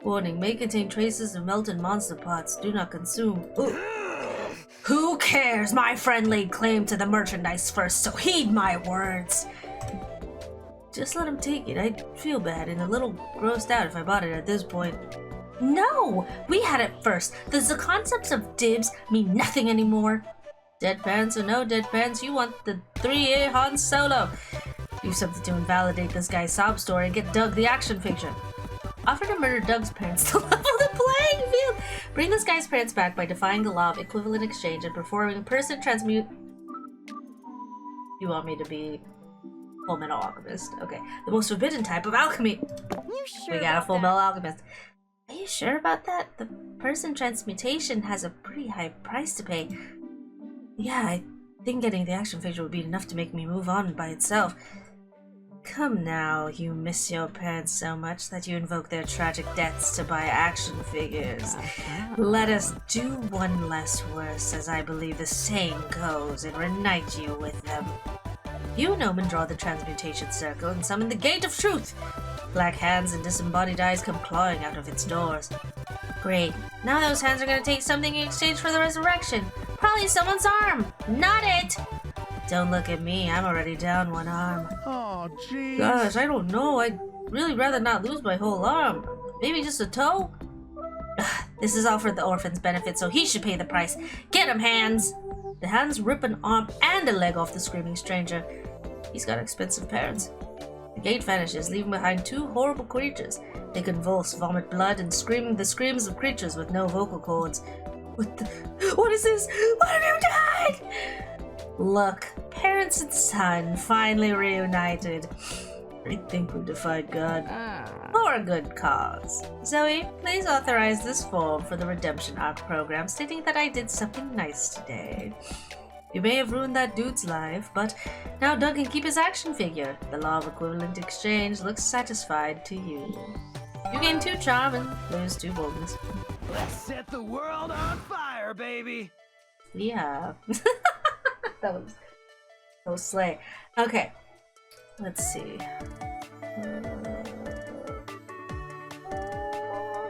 Warning, may contain traces of melted monster parts. Do not consume. Ooh. Who cares? My friend laid claim to the merchandise first, so heed my words. Just let him take it. I'd feel bad and a little grossed out if I bought it at this point. No! We had it first. Does the concepts of dibs mean nothing anymore? Dead parents or no dead parents, you want the 3-ear Han Solo. Do something to invalidate this guy's sob story and get Doug the action figure. Offer to murder Doug's parents to level the playing field. Bring this guy's parents back by defying the law of equivalent exchange and performing person transmute. You want me to be Full Metal Alchemist? Okay. The most forbidden type of alchemy. You sure We got a about Full that? Metal Alchemist. Are you sure about that? The person transmutation has a pretty high price to pay. Yeah, I think getting the action figure would be enough to make me move on by itself. Come now, you miss your parents so much that you invoke their tragic deaths to buy action figures. Let us do one less worse, as I believe the saying goes, and reunite you with them. You and Omen draw the transmutation circle and summon the Gate of Truth. Black hands and disembodied eyes come clawing out of its doors. Great. Now those hands are going to take something in exchange for the resurrection. Probably someone's arm. Not it! Don't look at me. I'm already down one arm. Oh, jeez. Gosh, I don't know. I'd really rather not lose my whole arm. Maybe just a toe? This is all for the orphan's benefit, so he should pay the price. Get him, Hands! The Hands rip an arm and a leg off the screaming stranger. He's got expensive parents. The gate vanishes, leaving behind 2 horrible creatures. They convulse, vomit blood, and scream the screams of creatures with no vocal cords. What is this? What have you done? Look, parents and son finally reunited. I think we defied God. For a good cause. Zoe, please authorize this form for the redemption arc program, stating that I did something nice today. You may have ruined that dude's life, but now Doug can keep his action figure. The law of equivalent exchange looks satisfied to you. You gain 2 charm and lose 2 boldness. Let's set the world on fire, baby! Yeah. was slay. Okay, let's see.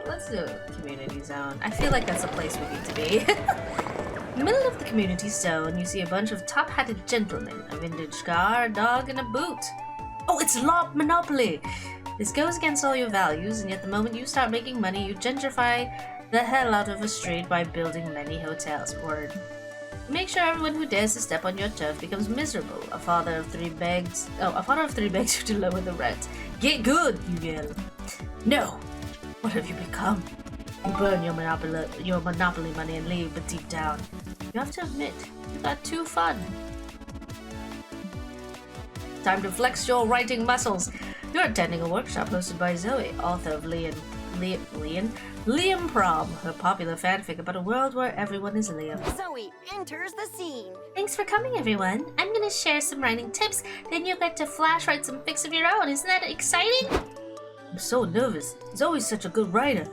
Let's do community zone. I feel like that's a place we need to be. In the middle of the community zone, you see a bunch of top-hatted gentlemen, a vintage car, a dog, and a boot. Oh, it's Lob Monopoly! This goes against all your values, and yet the moment you start making money, you gentrify the hell out of a street by building many hotels. Word. Make sure everyone who dares to step on your turf becomes miserable. A father of three begs you to lower the rent. Get good, you yell. No! What have you become? You burn your monopoly money and leave, but deep down, you have to admit, you got too fun. Time to flex your writing muscles. You're attending a workshop hosted by Zoe, author of Liam Prom, her popular fanfic about a world where everyone is Liam. Zoe enters the scene. Thanks for coming, everyone. I'm gonna share some writing tips, then you'll get to flash write some fics of your own. Isn't that exciting? I'm so nervous. Zoe's such a good writer.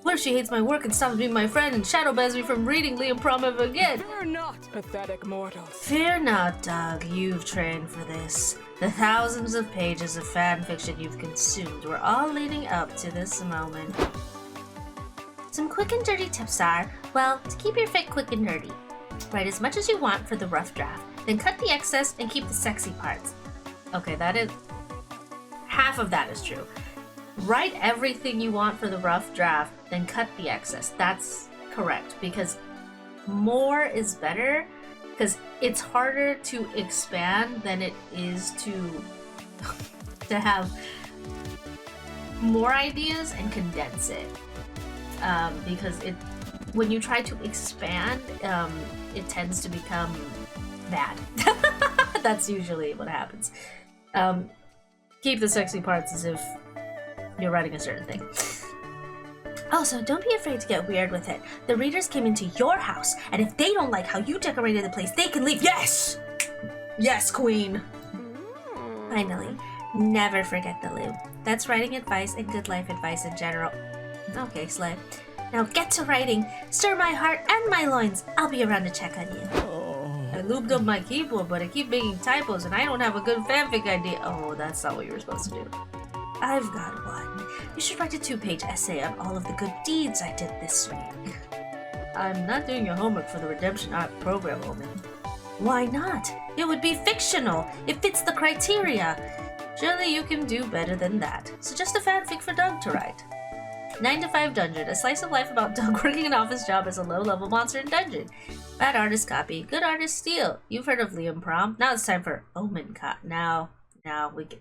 What if she hates my work and stops being my friend and shadow bans me from reading Liam Prom ever again? Fear not, pathetic mortals. Fear not, Doug. You've trained for this. The thousands of pages of fanfiction you've consumed were all leading up to this moment. Some quick and dirty tips are, well, to keep your fic quick and dirty. Write as much as you want for the rough draft, then cut the excess and keep the sexy parts. Okay, that is... half of that is true. Write everything you want for the rough draft, then cut the excess. That's correct, because more is better, because it's harder to expand than it is to have more ideas and condense it. Because when you try to expand, it tends to become bad. That's usually what happens. Keep the sexy parts as if you're writing a certain thing. Also, don't be afraid to get weird with it. The readers came into your house, and if they don't like how you decorated the place, they can leave. Yes! Yes, queen! Finally, never forget the loo. That's writing advice and good life advice in general. Okay, slay. Now get to writing. Stir my heart and my loins. I'll be around to check on you. I lubed up my keyboard, but I keep making typos, and I don't have a good fanfic idea. Oh, that's not what you were supposed to do. I've got one. You should write a 2-page essay on all of the good deeds I did this week. I'm not doing your homework for the Redemption Art program, woman. Why not? It would be fictional. It fits the criteria. Surely you can do better than that. Suggest a fanfic for Doug to write. 9 to 5 Dungeon, a slice of life about Doug working an office job as a low-level monster in Dungeon. Bad artist copy, good artist steal. You've heard of Liam Prom. Now it's time for Omen Cop. Now. Works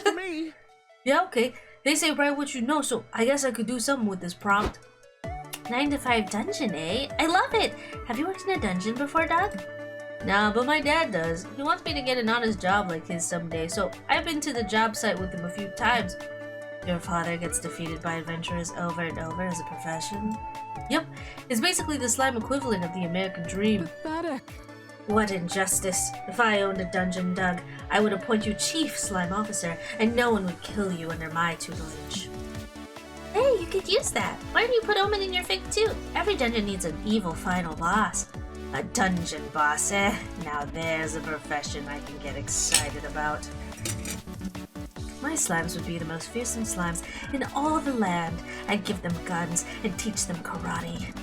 for me. Yeah, okay. They say write what you know, so I guess I could do something with this prompt. 9 to 5 Dungeon, eh? I love it! Have you worked in a dungeon before, Doug? Nah, but my dad does. He wants me to get an honest job like his someday, so I've been to the job site with him a few times. Your father gets defeated by adventurers over and over as a profession? Yep, it's basically the slime equivalent of the American dream. Pathetic. What injustice. If I owned a dungeon, Doug, I would appoint you chief slime officer, and no one would kill you under my tutelage. Hey, you could use that. Why don't you put Omen in your fic too? Every dungeon needs an evil final boss. A dungeon boss, eh? Now there's a profession I can get excited about. My slimes would be the most fearsome slimes in all the land. I'd give them guns and teach them karate.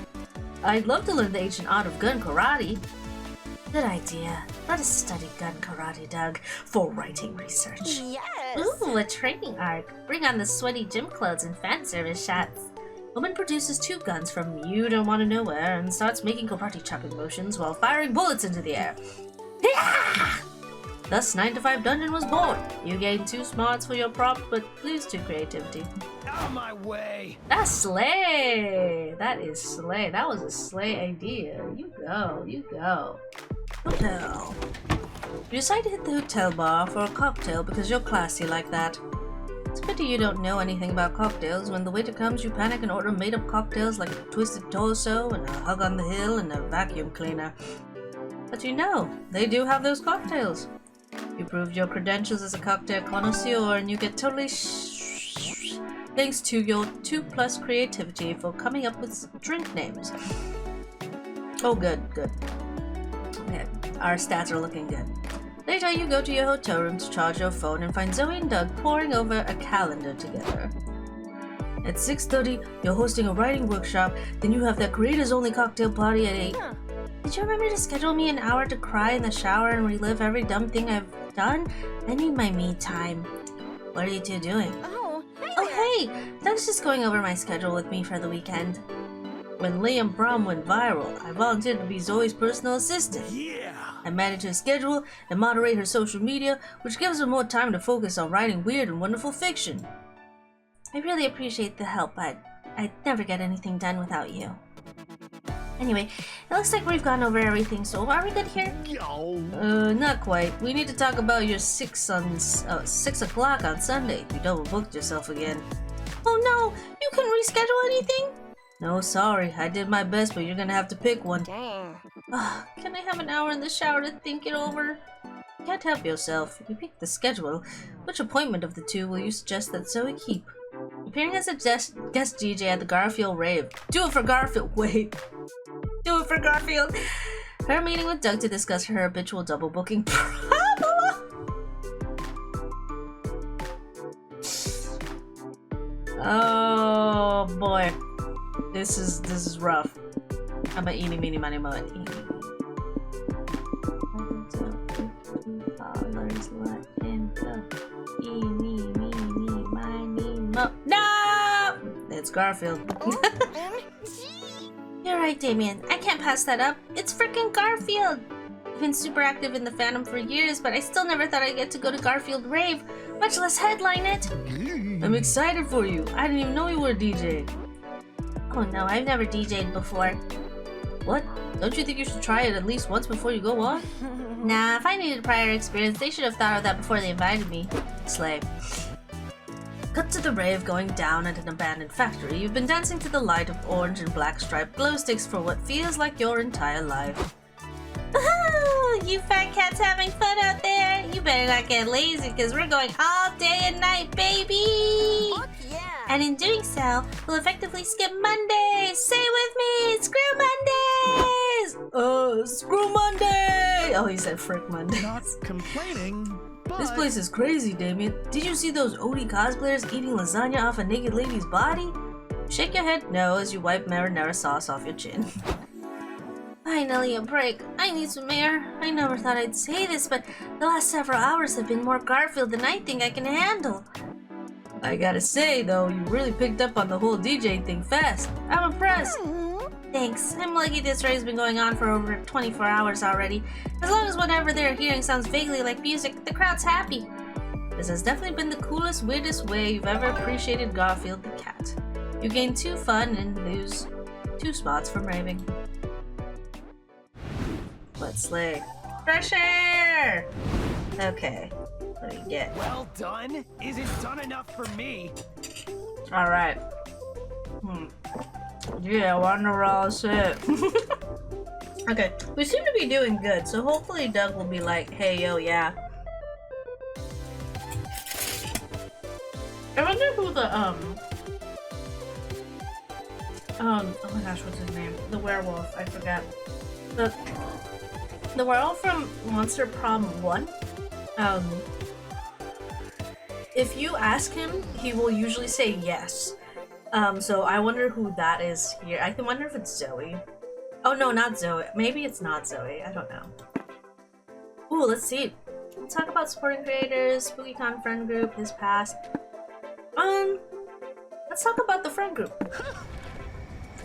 I'd love to learn the ancient art of gun karate. Good idea. Let us study gun karate, Doug, for writing research. Yes! Ooh, a training arc. Bring on the sweaty gym clothes and fan service shots. Woman produces 2 guns from you don't want to know where and starts making karate chopping motions while firing bullets into the air. Yeah! Thus, 9 to 5 Dungeon was born. You gain 2 smarts for your prompt, but lose 2 creativity. Out of my way. That's slay! That is slay. That was a slay idea. You go, you go. Hotel. You decide to hit the hotel bar for a cocktail because you're classy like that. It's a pity you don't know anything about cocktails. When the waiter comes, you panic and order made-up cocktails like a twisted torso and a hug on the hill and a vacuum cleaner. But you know, they do have those cocktails. You proved your credentials as a cocktail connoisseur and you get totally thanks to your 2+ creativity for coming up with drink names. Oh, good, good. Okay, our stats are looking good. Later, you go to your hotel room to charge your phone and find Zoe and Doug poring over a calendar together. At 6:30, you're hosting a writing workshop, then you have that creators-only cocktail party at 8. Did you remember to schedule me an hour to cry in the shower and relive every dumb thing I've done? I need my me time. What are you two doing? Oh, hey! Doug's just going over my schedule with me for the weekend. When Liam Prom went viral, I volunteered to be Zoe's personal assistant. Yeah! I manage her schedule and moderate her social media, which gives her more time to focus on writing weird and wonderful fiction. I really appreciate the help, but I'd never get anything done without you. Anyway, it looks like we've gone over everything, so are we good here? Not quite. We need to talk about your 6 o'clock on Sunday. You double booked yourself again. Oh no! You couldn't reschedule anything? No, sorry. I did my best, but you're gonna have to pick one. Dang. Can I have an hour in the shower to think it over? You can't help yourself. You pick the schedule. Which appointment of the two will you suggest that Zoe keep? Appearing as a guest DJ at the Garfield rave. Do it for Garfield. Wait. Do it for Garfield. Her meeting with Doug to discuss her habitual double booking problem. Oh boy. This is rough. I'm a eeny meeny miny mo. No! It's Garfield. You're right, Damien. I can't pass that up. It's freaking Garfield. I've been super active in the fandom for years, but I still never thought I'd get to go to Garfield Rave, much less headline it. I'm excited for you. I didn't even know you were a DJ. Oh no, I've never DJ'd before. What? Don't you think you should try it at least once before you go on? Nah, if I needed prior experience, they should have thought of that before they invited me. Slay. Cut to the rave going down at an abandoned factory. You've been dancing to the light of orange and black striped glow sticks for what feels like your entire life. Woohoo! You fat cats having fun out there? You better not get lazy, because we're going all day and night, baby! Fuck yeah! And in doing so, we'll effectively skip Mondays! Say it with me! Screw Mondays! Screw Monday! Oh, he said frick Monday. Not complaining, but... This place is crazy, Damien. Did you see those Odie cosplayers eating lasagna off a naked lady's body? Shake your head no as you wipe marinara sauce off your chin. Finally a break. I need some air. I never thought I'd say this, but the last several hours have been more Garfield than I think I can handle. I gotta say, though, you really picked up on the whole DJ thing fast. I'm impressed. Thanks. I'm lucky this rave's been going on for over 24 hours already. As long as whatever they're hearing sounds vaguely like music, the crowd's happy. This has definitely been the coolest, weirdest way you've ever appreciated Garfield the cat. You gain 2 fun and lose 2 spots from raving. Let's slay. Fresh air! Okay. What do you get? Well done? Isn't done enough for me. Alright. Yeah, wonder all set. Okay, we seem to be doing good, so hopefully Doug will be like, hey, yo, yeah. I wonder who the, oh my gosh, what's his name? The werewolf, I forgot. The werewolf from Monster Prom 1, if you ask him, he will usually say yes. So I wonder who that is here. I can wonder if it's Zoe. Oh no, not Zoe. Maybe it's not Zoe. I don't know. Ooh, let's see. Let's talk about supporting creators, Spook Con friend group, his past. Let's talk about the friend group.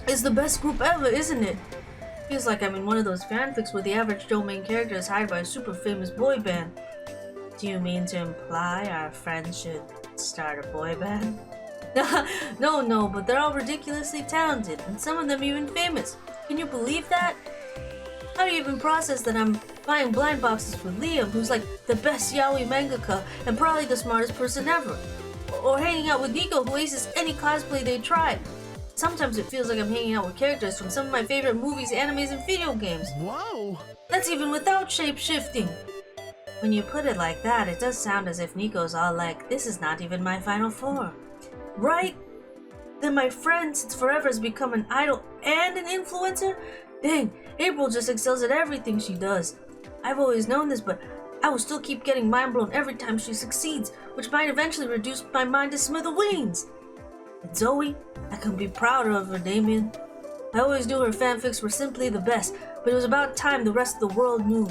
It's the best group ever, isn't it? Feels like I'm in one of those fanfics where the average Joe main character is hired by a super famous boy band. Do you mean to imply our friends should start a boy band? No, but they're all ridiculously talented, and some of them even famous. Can you believe that? How do you even process that I'm buying blind boxes with Liam, who's like the best yaoi mangaka and probably the smartest person ever? Or hanging out with Nico, who aces any cosplay they try? Sometimes it feels like I'm hanging out with characters from some of my favorite movies, animes, and video games. Whoa! That's even without shape-shifting. When you put it like that, it does sound as if Nico's all like, this is not even my final form. Right? Then my friend since forever has become an idol and an influencer? Dang, April just excels at everything she does. I've always known this, but I will still keep getting mind blown every time she succeeds, which might eventually reduce my mind to smithereens. And Zoe, I can be prouder of her, Damien. I always knew her fanfics were simply the best, but it was about time the rest of the world knew.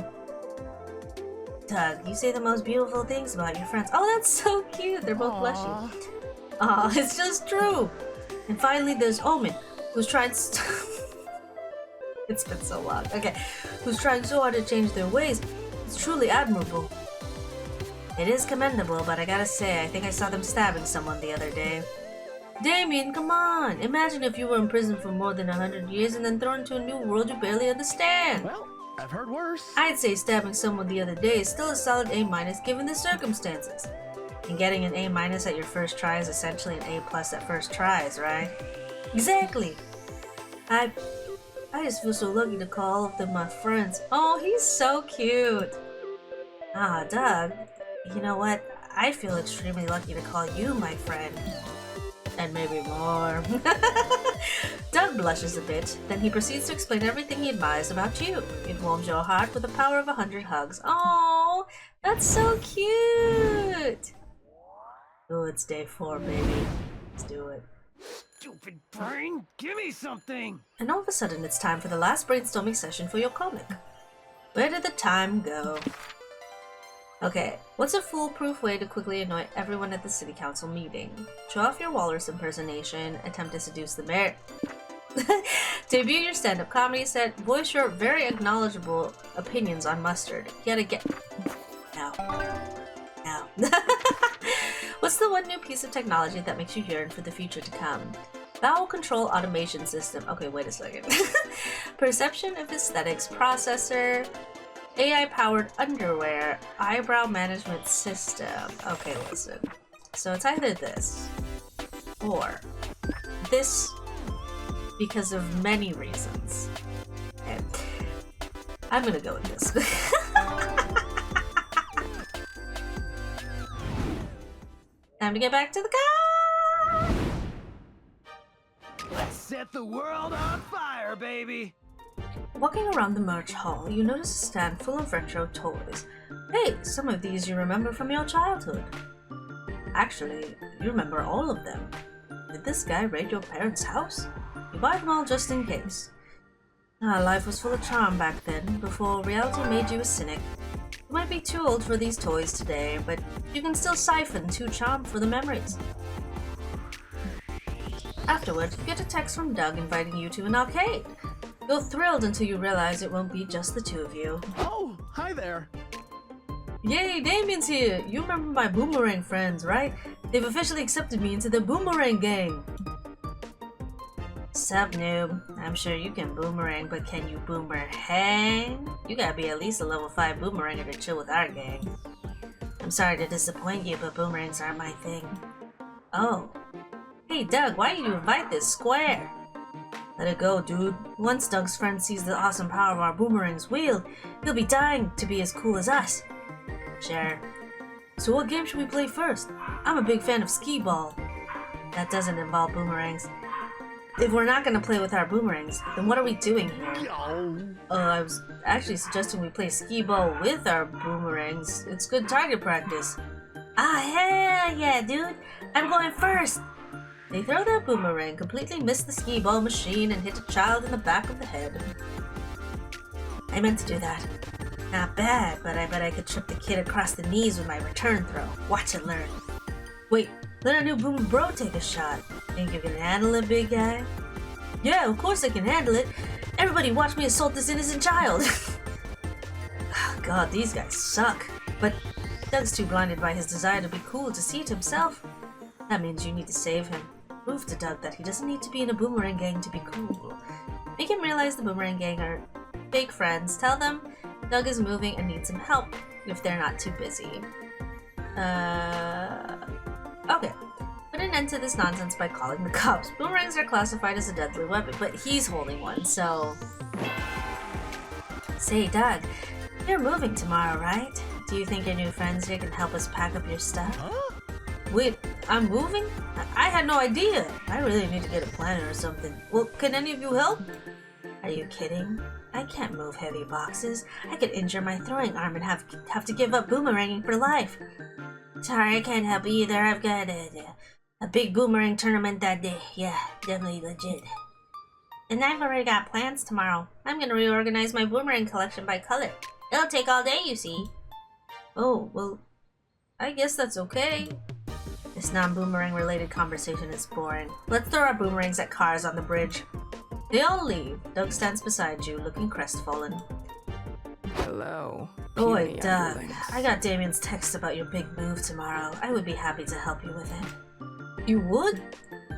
Doug, you say the most beautiful things about your friends. Oh, that's so cute. They're both blushing. Aw, it's just true. And finally, there's Omen, who's trying it's been so long. Okay. Who's trying so hard to change their ways. It's truly admirable. It is commendable, but I gotta say, I think I saw them stabbing someone the other day. Damien, come on! Imagine if you were in prison for more than 100 years and then thrown into a new world you barely understand. Well, I've heard worse. I'd say stabbing someone the other day is still a solid A- given the circumstances. And getting an A- at your first try is essentially an A+ at first tries, right? Exactly! I just feel so lucky to call all of them my friends. Oh, he's so cute! Ah, Doug, you know what? I feel extremely lucky to call you my friend. And maybe more. Doug blushes a bit, then he proceeds to explain everything he admires about you. It warms your heart with the power of 100 hugs. Oh, that's so cute! Oh, it's day 4, baby. Let's do it. Stupid brain, give me something! And all of a sudden, it's time for the last brainstorming session for your comic. Where did the time go? Okay, what's a foolproof way to quickly annoy everyone at the city council meeting? Show off your walrus impersonation, attempt to seduce the mayor. Debut your stand-up comedy set, voice your very acknowledgeable opinions on mustard. You gotta get... Now. What's the one new piece of technology that makes you yearn for the future to come? Bowel control automation system. Okay, wait a second. Perception of aesthetics processor. AI-powered underwear, eyebrow management system. Okay, listen. So it's either this or this because of many reasons. Okay. I'm gonna go with this. Time to get back to the car! Let's set the world on fire, baby! Walking around the merch hall, you notice a stand full of retro toys. Hey, some of these you remember from your childhood. Actually, you remember all of them. Did this guy raid your parents' house? You buy them all just in case. Life was full of charm back then, before reality made you a cynic. You might be too old for these toys today, but you can still siphon too charm for the memories. Afterward, you get a text from Doug inviting you to an arcade. You're thrilled until you realize it won't be just the two of you. Oh, hi there. Yay, Damien's here! You remember my boomerang friends, right? They've officially accepted me into the boomerang gang. Sup, noob? I'm sure you can boomerang, but can you boomerang? You gotta be at least a level 5 boomeranger to chill with our gang. I'm sorry to disappoint you, but boomerangs aren't my thing. Oh. Hey, Doug, why did you invite this square? Let it go, dude. Once Doug's friend sees the awesome power of our boomerang's wield, he'll be dying to be as cool as us. Sure. So what game should we play first? I'm a big fan of skee ball. That doesn't involve boomerangs. If we're not gonna play with our boomerangs, then what are we doing here? I was actually suggesting we play skee ball with our boomerangs. It's good target practice. Ah, hell yeah, dude! I'm going first! They throw their boomerang, completely miss the skee ball machine, and hit a child in the back of the head. I meant to do that. Not bad, but I bet I could trip the kid across the knees with my return throw. Watch and learn. Wait, let our new boomer bro take a shot. Think you can handle it, big guy? Yeah, of course I can handle it. Everybody watch me assault this innocent child. Oh, God, these guys suck. But Doug's too blinded by his desire to be cool to see it himself. That means you need to save him. Prove to Doug that he doesn't need to be in a boomerang gang to be cool. Make him realize the boomerang gang are fake friends. Tell them Doug is moving and needs some help if they're not too busy. Okay. Put an end to this nonsense by calling the cops. Boomerangs are classified as a deadly weapon, but he's holding one, so... Say, Doug, you're moving tomorrow, right? Do you think your new friends here can help us pack up your stuff? Huh? Wait, I'm moving? I had no idea. I really need to get a planner or something. Well, can any of you help? Are you kidding? I can't move heavy boxes. I could injure my throwing arm and have to give up boomeranging for life. Sorry, I can't help you either. I've got a big boomerang tournament that day. Yeah, definitely legit. And I've already got plans tomorrow. I'm gonna reorganize my boomerang collection by color. It'll take all day, you see. Oh, well, I guess that's okay. This non-boomerang related conversation is boring. Let's throw our boomerangs at cars on the bridge. They all leave. Doug stands beside you, looking crestfallen. Hello. Boy, puny Doug, ambulance. I got Damien's text about your big move tomorrow. I would be happy to help you with it. You would?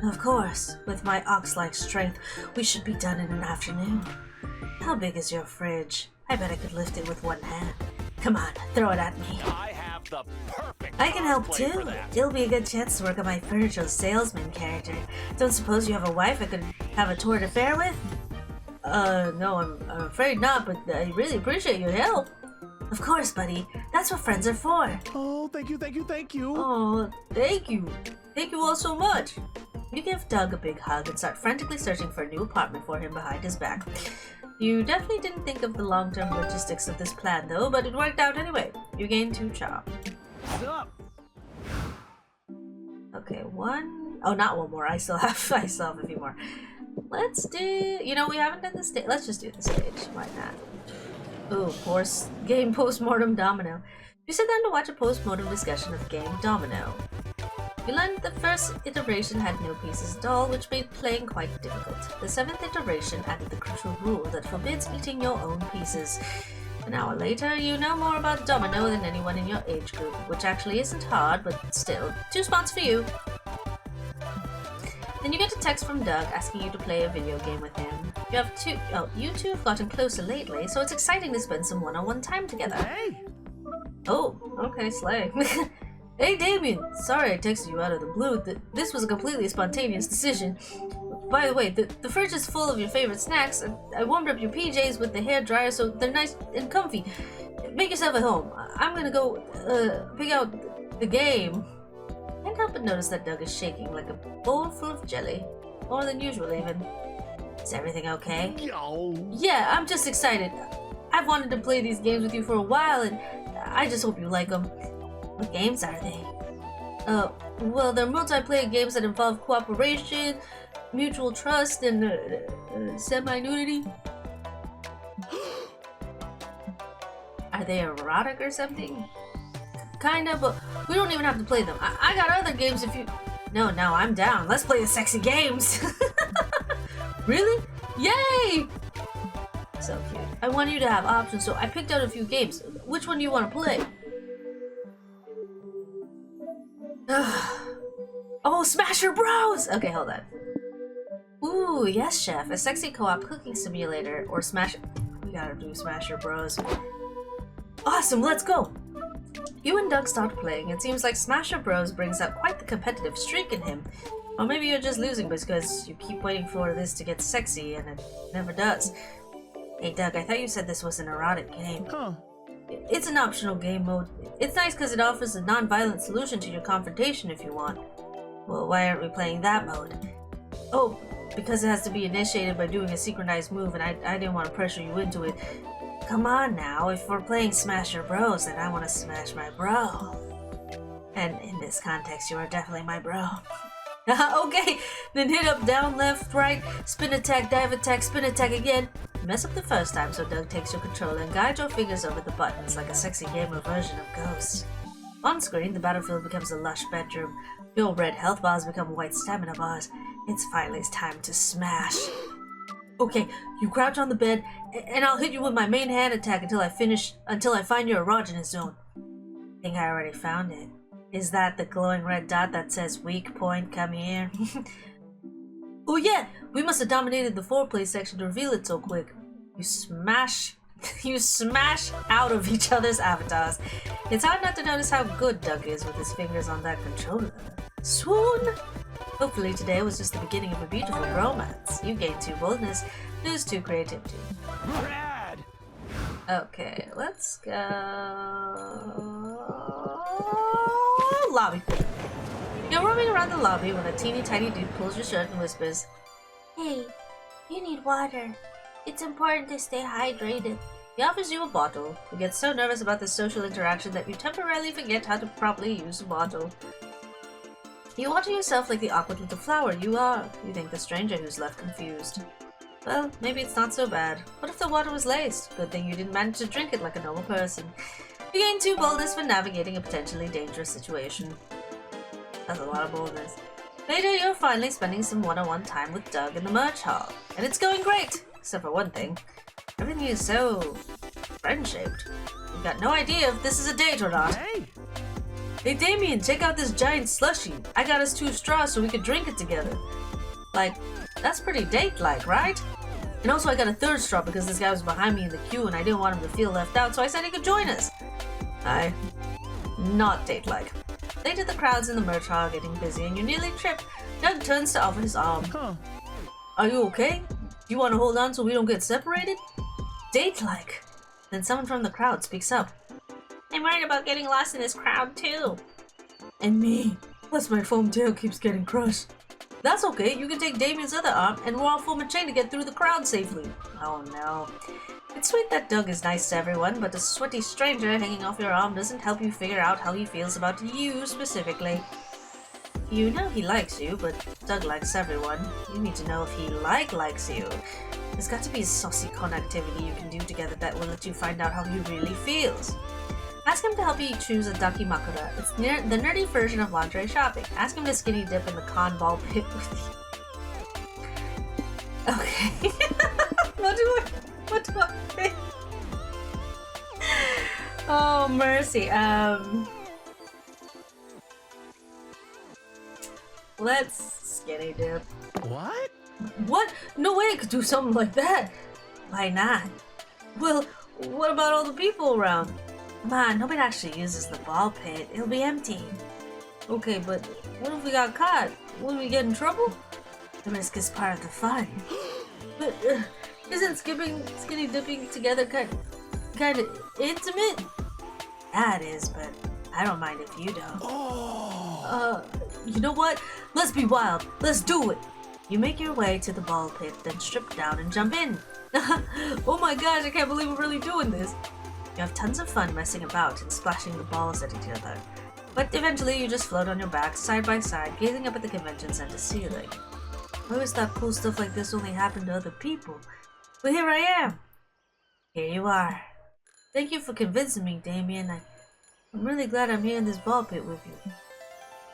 Of course. With my ox-like strength, we should be done in an afternoon. How big is your fridge? I bet I could lift it with one hand. Come on, throw it at me. I have the perfect I can help cosplay too. for that. It'll be a good chance to work on my furniture salesman character. Don't suppose you have a wife I could have a tour de faire with? No, I'm afraid not, but I really appreciate your help. Of course, buddy. That's what friends are for. Oh, thank you, thank you, thank you. Oh, thank you. Thank you all so much. You give Doug a big hug and start frantically searching for a new apartment for him behind his back. You definitely didn't think of the long-term logistics of this plan though, but it worked out anyway. You gained 2 charm. What's up? Okay, one. Oh, not one more. I still have a few more. Let's do. You know, we haven't done the stage. Let's just do the stage. Why not? Ooh, game postmortem domino. You sit down to watch a postmortem discussion of game domino. You learned the first iteration had no pieces at all, which made playing quite difficult. The 7th iteration added the crucial rule that forbids eating your own pieces. An hour later, you know more about domino than anyone in your age group, which actually isn't hard, but still, 2 spots for you. Then you get a text from Doug asking you to play a video game with him. You two have gotten closer lately, so it's exciting to spend some one-on-one time together. Hey! Oh, okay, slay. Hey Damien, sorry I texted you out of the blue. This was a completely spontaneous decision. By the way, the fridge is full of your favorite snacks, and I warmed up your PJs with the hair dryer so they're nice and comfy. Make yourself at home. I'm gonna go pick out the game. Can't help but notice that Doug is shaking like a bowl full of jelly. More than usual, even. Is everything okay? Yo. Yeah, I'm just excited. I've wanted to play these games with you for a while, and I just hope you like them. What games are they? Well, they're multiplayer games that involve cooperation, mutual trust, and semi-nudity. Are they erotic or something? Kinda, but we don't even have to play them. I got other games if you... No, I'm down. Let's play the sexy games. Really? Yay! So cute. I want you to have options, so I picked out a few games. Which one do you want to play? Oh, Smasher Bros! Okay, hold on. Ooh, yes, chef. A sexy co-op cooking simulator or Smash... We gotta do Smasher Bros. Awesome, let's go! You and Doug start playing. It seems like Smasher Bros brings out quite the competitive streak in him. Or maybe you're just losing because you keep waiting for this to get sexy and it never does. Hey Doug, I thought you said this was an erotic game. Huh. It's an optional game mode. It's nice because it offers a non-violent solution to your confrontation if you want. Well, why aren't we playing that mode? Oh, because it has to be initiated by doing a synchronized move and I didn't want to pressure you into it. Come on now, if we're playing Smasher Bros, then I want to smash my bro. And in this context, you are definitely my bro. Okay, then hit up, down, left, right, spin attack, dive attack, spin attack again. You mess up the first time, so Doug takes your controller and guides your fingers over the buttons like a sexy gamer version of Ghost. On screen, the battlefield becomes a lush bedroom. Your red health bars become white stamina bars. It's finally time to smash. Okay, you crouch on the bed, and I'll hit you with my main hand attack until I find your erogenous zone. I think I already found it. Is that the glowing red dot that says weak point, come here? Oh yeah, we must have dominated the foreplay section to reveal it so quick. You smash out of each other's avatars. It's hard not to notice how good Doug is with his fingers on that controller. Swoon! Hopefully today was just the beginning of a beautiful romance. You gain 2 boldness, lose 2 creativity. Brad! Okay, let's go... Lobby. You're roaming around the lobby when a teeny tiny dude pulls your shirt and whispers, "Hey, you need water." It's important to stay hydrated. He offers you a bottle. You get so nervous about this social interaction that you temporarily forget how to properly use a bottle. You water yourself like the awkward little flower you are. You think the stranger who's left confused. Well, maybe it's not so bad. What if the water was laced? Good thing you didn't manage to drink it like a normal person. You gain 2 boldness for navigating a potentially dangerous situation. That's a lot of boldness. Later, you're finally spending some one-on-one time with Doug in the merch hall. And it's going great! Except for one thing. Everything is so friend-shaped. You've got no idea if this is a date or not. Hey Damien, check out this giant slushie. I got us 2 straws so we could drink it together. Like, that's pretty date-like, right? And also I got a 3rd straw because this guy was behind me in the queue and I didn't want him to feel left out, so I said he could join us. Not date-like. Later the crowds in the merch hall are getting busy and you nearly trip. Doug turns to offer his arm. Are you okay? You want to hold on so we don't get separated? Date-like. Then someone from the crowd speaks up. I'm worried about getting lost in this crowd too. And me. Plus my foam tail keeps getting crushed. That's okay, you can take Damien's other arm and we'll all form a chain to get through the crowd safely. Oh no. It's sweet that Doug is nice to everyone, but a sweaty stranger hanging off your arm doesn't help you figure out how he feels about you specifically. You know he likes you, but Doug likes everyone. You need to know if he likes you. There's got to be a saucy con activity you can do together that will let you find out how he really feels. Ask him to help you choose a dakimakura. It's the nerdy version of lingerie shopping. Ask him to skinny dip in the con ball pit with you. Okay. What do I think? Oh, mercy. Let's skinny dip. What? What? No way I could do something like that. Why not? Well, what about all the people around? Come on, nobody actually uses the ball pit. It'll be empty. Okay, but what if we got caught? Will we get in trouble? The risk is part of the fun. But isn't skinny dipping together kind of intimate? Yeah, it is, but I don't mind if you don't. You know what? Let's be wild. Let's do it. You make your way to the ball pit, then strip down and jump in. Oh my gosh, I can't believe we're really doing this. You have tons of fun messing about and splashing the balls at each other. But eventually you just float on your back, side by side, gazing up at the convention center ceiling. I always thought cool stuff like this only happened to other people. But here I am. Here you are. Thank you for convincing me, Damien. I'm really glad I'm here in this ball pit with you.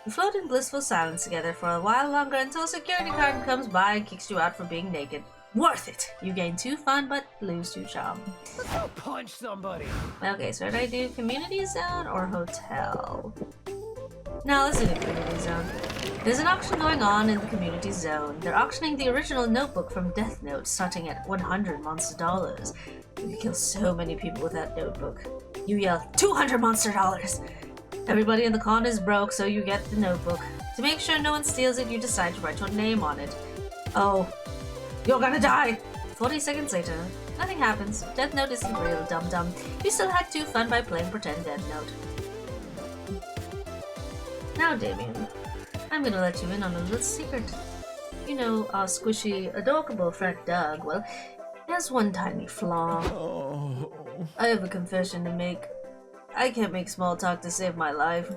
You float in blissful silence together for a while longer until a security guard comes by and kicks you out for being naked. Worth it! You gain 2 fun but lose 2 charm. Let's go punch somebody. Okay, so did I do community zone or hotel? No, let's do the community zone. There's an auction going on in the community zone. They're auctioning the original notebook from Death Note starting at 100 monster dollars. You can kill so many people with that notebook. You yell, 200 monster dollars! Everybody in the con is broke, so you get the notebook. To make sure no one steals it, you decide to write your name on it. Oh. You're gonna die! 40 seconds later, nothing happens. Death Note isn't real, dum-dum. You still had 2 fun by playing pretend Death Note. Now, Damien, I'm gonna let you in on a little secret. You know, our squishy, adorable friend Doug, well, he has one tiny flaw. Oh. I have a confession to make. I can't make small talk to save my life.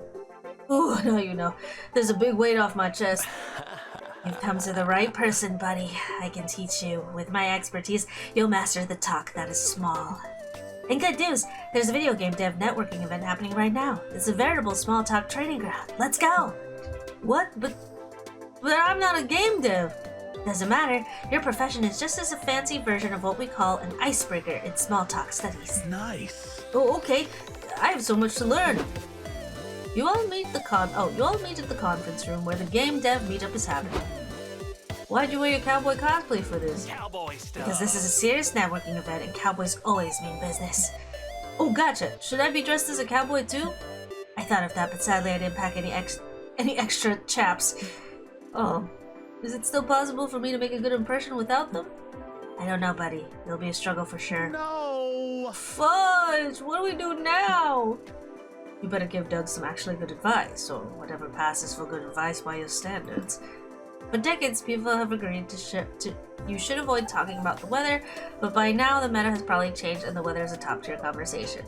Oh, now you know. There's a big weight off my chest. You've come to the right person, buddy. I can teach you. With my expertise, you'll master the talk that is small. And good news, there's a video game dev networking event happening right now. It's a veritable small talk training ground. Let's go! What? But I'm not a game dev. Doesn't matter. Your profession is just as a fancy version of what we call an icebreaker in small talk studies. Nice. Oh, okay. I have so much to learn. You all meet at the conference room where the game dev meetup is happening. Why'd you wear your cowboy cosplay for this? Cowboy stuff. Because this is a serious networking event and cowboys always mean business. Oh, gotcha. Should I be dressed as a cowboy too? I thought of that, but sadly I didn't pack any extra chaps. Oh, is it still possible for me to make a good impression without them? I don't know, buddy. It'll be a struggle for sure. No. Fudge! What do we do now? You better give Doug some actually good advice, or whatever passes for good advice by your standards. For decades, people have agreed you should avoid talking about the weather, but by now the meta has probably changed and the weather is a top-tier conversation.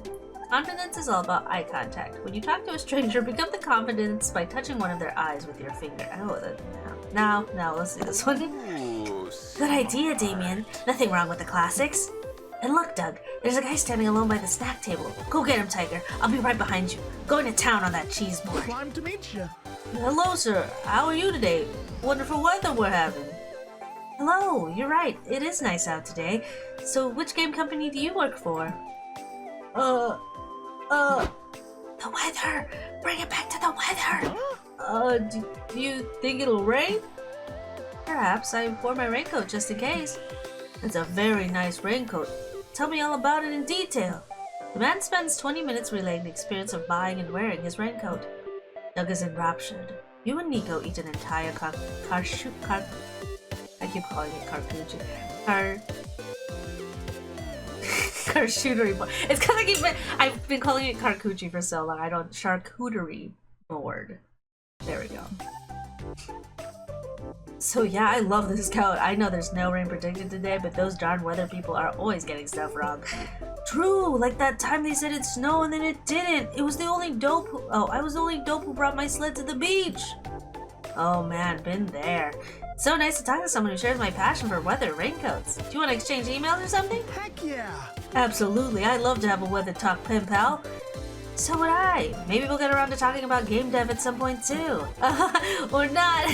Confidence is all about eye contact. When you talk to a stranger, pick up the confidence by touching one of their eyes with your finger. Now, let's do this one. Good idea, Damien. Nothing wrong with the classics. And look, Doug, there's a guy standing alone by the snack table. Go get him, Tiger. I'll be right behind you. Going to town on that cheese board. Time to meet you. Hello, sir. How are you today? Wonderful weather we're having. Hello, you're right. It is nice out today. So, which game company do you work for? The weather! Bring it back to the weather! Do you think it'll rain? Perhaps. I wore my raincoat just in case. It's a very nice raincoat. Tell me all about it in detail. The man spends 20 minutes relaying the experience of buying and wearing his raincoat. Doug is enraptured. You and Nico eat an entire I keep calling it charcuterie. Charcuterie board. It's because I've been calling it charcuterie for so long. Charcuterie board. There we go. So yeah, I love this coat. I know there's no rain predicted today, but those darn weather people are always getting stuff wrong. True, like that time they said it'd snow and then it didn't. I was the only dope who brought my sled to the beach. Oh man, been there. It's so nice to talk to someone who shares my passion for weather raincoats. Do you want to exchange emails or something? Heck yeah. Absolutely, I'd love to have a weather talk pen pal. So would I. Maybe we'll get around to talking about game dev at some point too. Or not.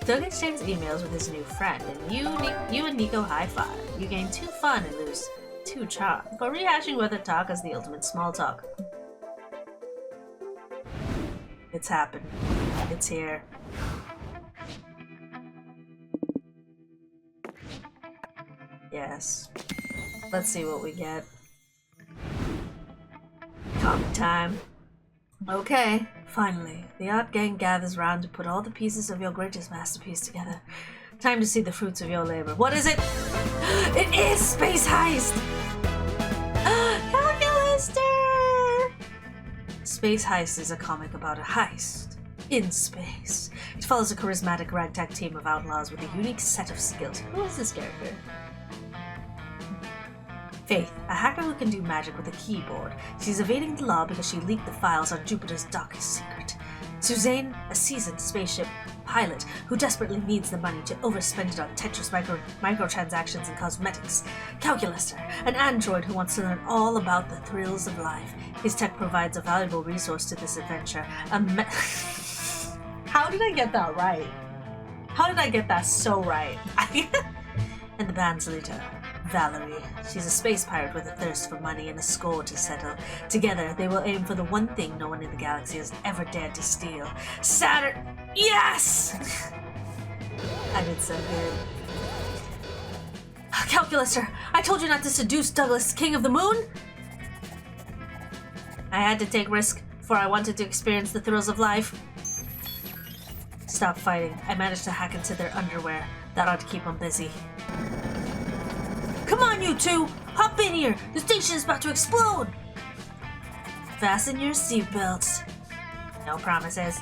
Doug exchanged emails with his new friend, and you and Nico high-five. You gain 2 fun and lose 2 charm. But rehashing weather talk is the ultimate small talk. It's happened. It's here. Yes. Let's see what we get. Comic time. Okay, finally. The art gang gathers round to put all the pieces of your greatest masterpiece together. Time to see the fruits of your labor. What is it? It is Space Heist! Calculaster! Space Heist is a comic about a heist in space. It follows a charismatic ragtag team of outlaws with a unique set of skills. Who is this character? Faith, a hacker who can do magic with a keyboard. She's evading the law because she leaked the files on Jupiter's darkest secret. Suzanne, a seasoned spaceship pilot who desperately needs the money to overspend it on Tetris microtransactions and cosmetics. Calculaster, an android who wants to learn all about the thrills of life. His tech provides a valuable resource to this adventure. How did I get that right? How did I get that so right? And the band's leader, Valerie. She's a space pirate with a thirst for money and a score to settle. Together, they will aim for the one thing no one in the galaxy has ever dared to steal. Saturn! Yes! I did so good. Calculaster, I told you not to seduce Douglas, King of the Moon! I had to take risk, for I wanted to experience the thrills of life. Stop fighting. I managed to hack into their underwear. That ought to keep them busy. Come on, you two! Hop in here! The station is about to explode! Fasten your seatbelts. No promises.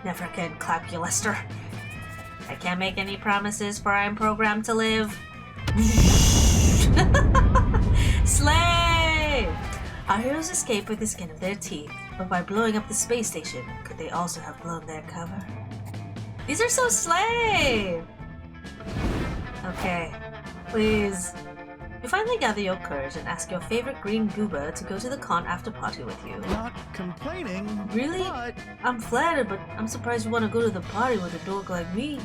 Never again, Calculaster. I can't make any promises, for I am programmed to live. Slay! Our heroes escape with the skin of their teeth, but by blowing up the space station, could they also have blown their cover? These are so slay! Okay, please. You finally gather your courage and ask your favorite green goober to go to the con after party with you. Not complaining. Really? But I'm flattered, but I'm surprised you want to go to the party with a dork like me.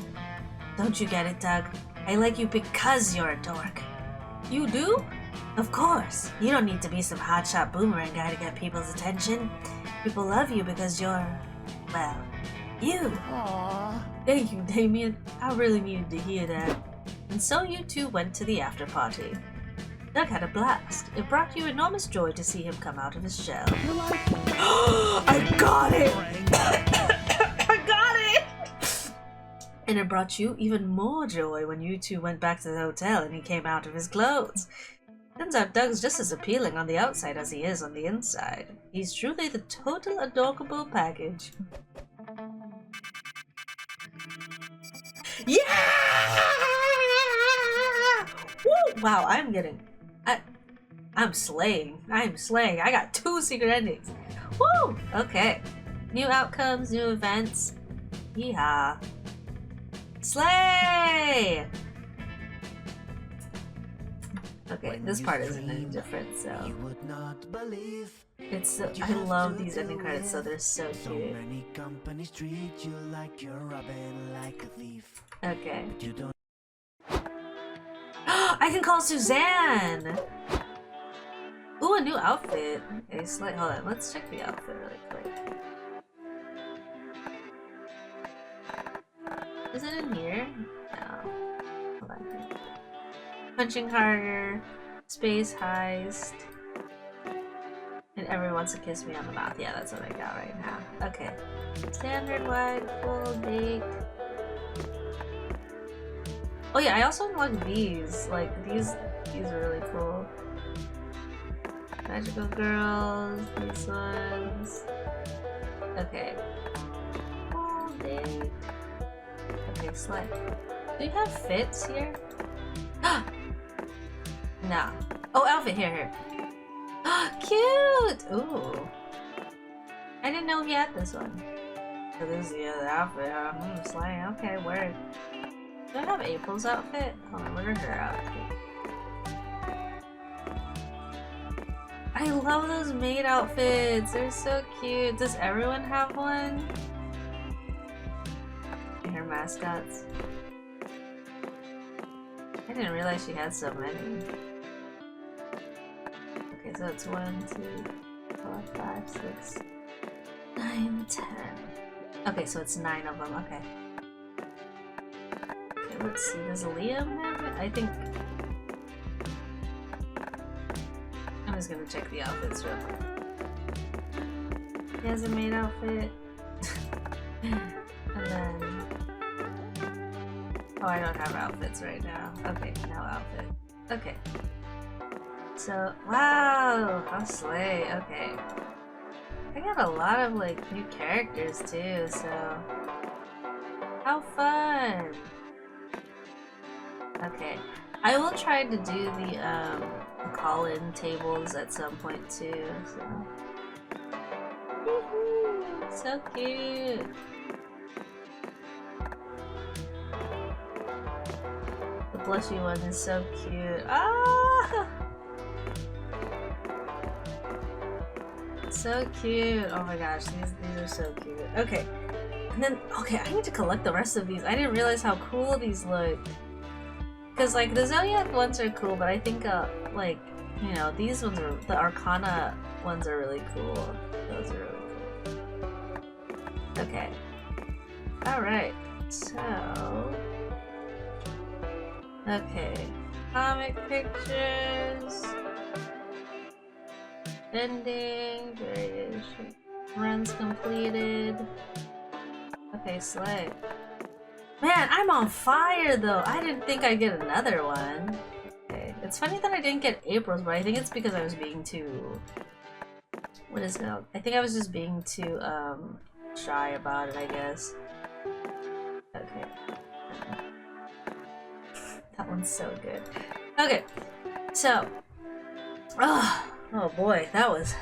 Don't you get it, Doug? I like you because you're a dork. You do? Of course. You don't need to be some hotshot boomerang guy to get people's attention. People love you because you're, well, you. aww. Thank you, Damien. I really needed to hear that. And so you two went to the after party. Doug had a blast. It brought you enormous joy to see him come out of his shell. You're like I got it! I got it! And it brought you even more joy when you two went back to the hotel and he came out of his clothes. Turns out Doug's just as appealing on the outside as he is on the inside. He's truly the total adorable package. Yeah! Woo! Wow, I'm slaying. I'm slaying. I got 2 secret endings. Woo! Okay. New outcomes, new events. Yeehaw. Slay! Okay, this part isn't any different, so. It's so, I love these ending credits, so they're so cute. Okay. I can call Suzanne! Ooh, a new outfit. Okay, so hold on, let's check the outfit really quick. Is it in here? No. Hold on. Punching harder, space heist, and everyone wants to kiss me on the mouth. Yeah, that's what I got right now. Okay. Standard wide, full bake. Oh yeah, I also unlocked these. Like these are really cool. Magical girls, these ones. Okay. Full bake. Okay, slide. Do you have fits here? No. Oh, outfit here. Cute! Ooh. I didn't know he had this one. So this is the other outfit. Slang. Okay, word. Do I have April's outfit? Hold on, what are her outfit? I love those maid outfits. They're so cute. Does everyone have one? And her mascots. I didn't realize she had so many. Okay, so it's 1, 2, 4, 5, 6, 9, 10. Okay, so it's 9 of them. Okay. Okay, let's see. Does Liam have it? I think. I'm just gonna check the outfits real quick. He has a maid outfit. And then. Oh, I don't have outfits right now. Okay, no outfit. Okay. So, wow! How slay. Okay. I got a lot of, like, new characters, too, so... How fun! Okay. I will try to do the call-in tables at some point, too, so... Woohoo! So cute! The blushy one is so cute. Ah! So cute. Oh my gosh, these are so cute. Okay. And then, okay, I need to collect the rest of these. I didn't realize how cool these look. Because, like, the Zodiac ones are cool, but I think, like, you know, these ones are, the Arcana ones are really cool. Those are really cool. Okay. Alright. So... Okay. Comic pictures... Ending, variation, runs completed. Okay, slay. Man, I'm on fire though. I didn't think I'd get another one. Okay, it's funny that I didn't get April's, but I think it's because I was being too... What is it called? I think I was just being too, shy about it, I guess. Okay. That one's so good. Okay, so... Oh boy, that was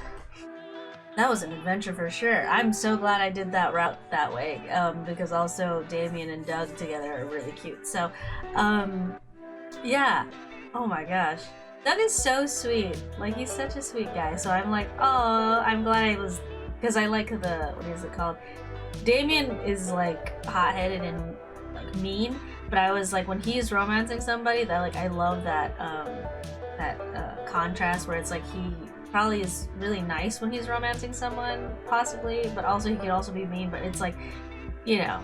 an adventure for sure. I'm so glad I did that route that way, because also Damien and Doug together are really cute. So, yeah. Oh my gosh. Doug is so sweet. Like, he's such a sweet guy. So I'm like, oh, I'm glad I was, because I like the, what is it called? Damien is like hot-headed and like mean, but I was like, when he's romancing somebody, that like, I love that, contrast where it's like he probably is really nice when he's romancing someone, possibly, but also he could also be mean, but it's like, you know,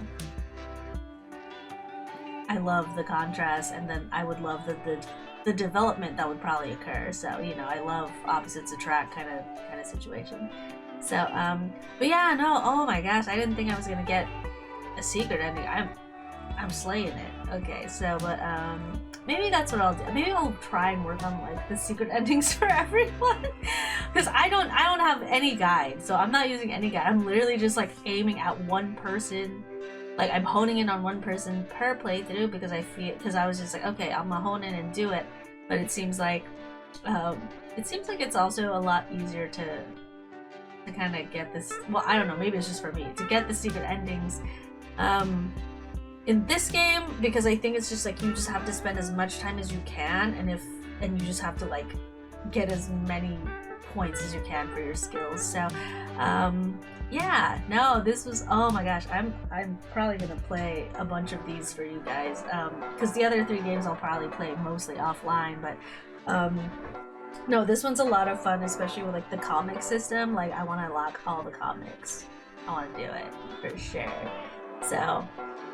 I love the contrast, and then I would love the development that would probably occur. So, you know, I love opposites attract kind of situation. So, but yeah, no, oh my gosh, I didn't think I was gonna get a secret ending. I'm slaying it. Okay, so, but, maybe that's what I'll do. Maybe I'll try and work on, like, the secret endings for everyone. Because I don't have any guide, so I'm not using any guide. I'm literally just, like, aiming at one person like I'm honing in on one person per playthrough because I was just like, okay, I'm gonna hone in and do it. But it seems like it's also a lot easier to kind of get this. Well, I don't know. Maybe it's just for me to get the secret endings. In this game, because I think it's just like you just have to spend as much time as you can, and you just have to like get as many points as you can for your skills. So yeah, no, this was, oh my gosh, I'm probably gonna play a bunch of these for you guys, because the other 3 games I'll probably play mostly offline, but no, this one's a lot of fun, especially with like the comic system. Like I want to lock all the comics. I want to do it for sure. So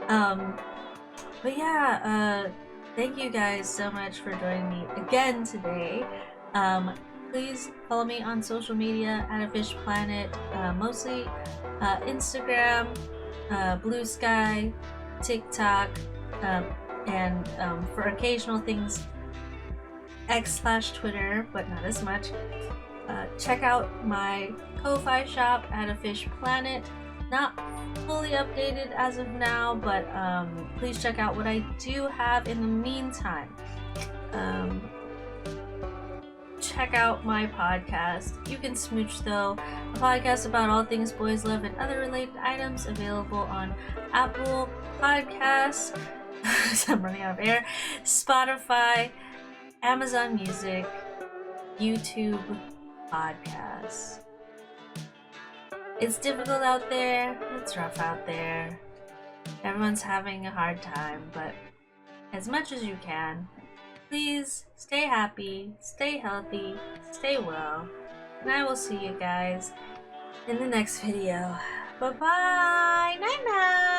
but yeah, thank you guys so much for joining me again today. Please follow me on social media at afishplanet, mostly Instagram, Bluesky, TikTok, and for occasional things X/Twitter, but not as much. Check out my Ko-Fi shop at afishplanet. Not fully updated as of now, but please check out what I do have in the meantime. Check out my podcast, You Can Smooch Tho, a podcast about all things boys love and other related items, available on Apple Podcasts, I'm running out of air, Spotify, Amazon Music, YouTube Podcasts. It's difficult out there, it's rough out there, everyone's having a hard time, but as much as you can, please stay happy, stay healthy, stay well, and I will see you guys in the next video. Bye bye! Night night!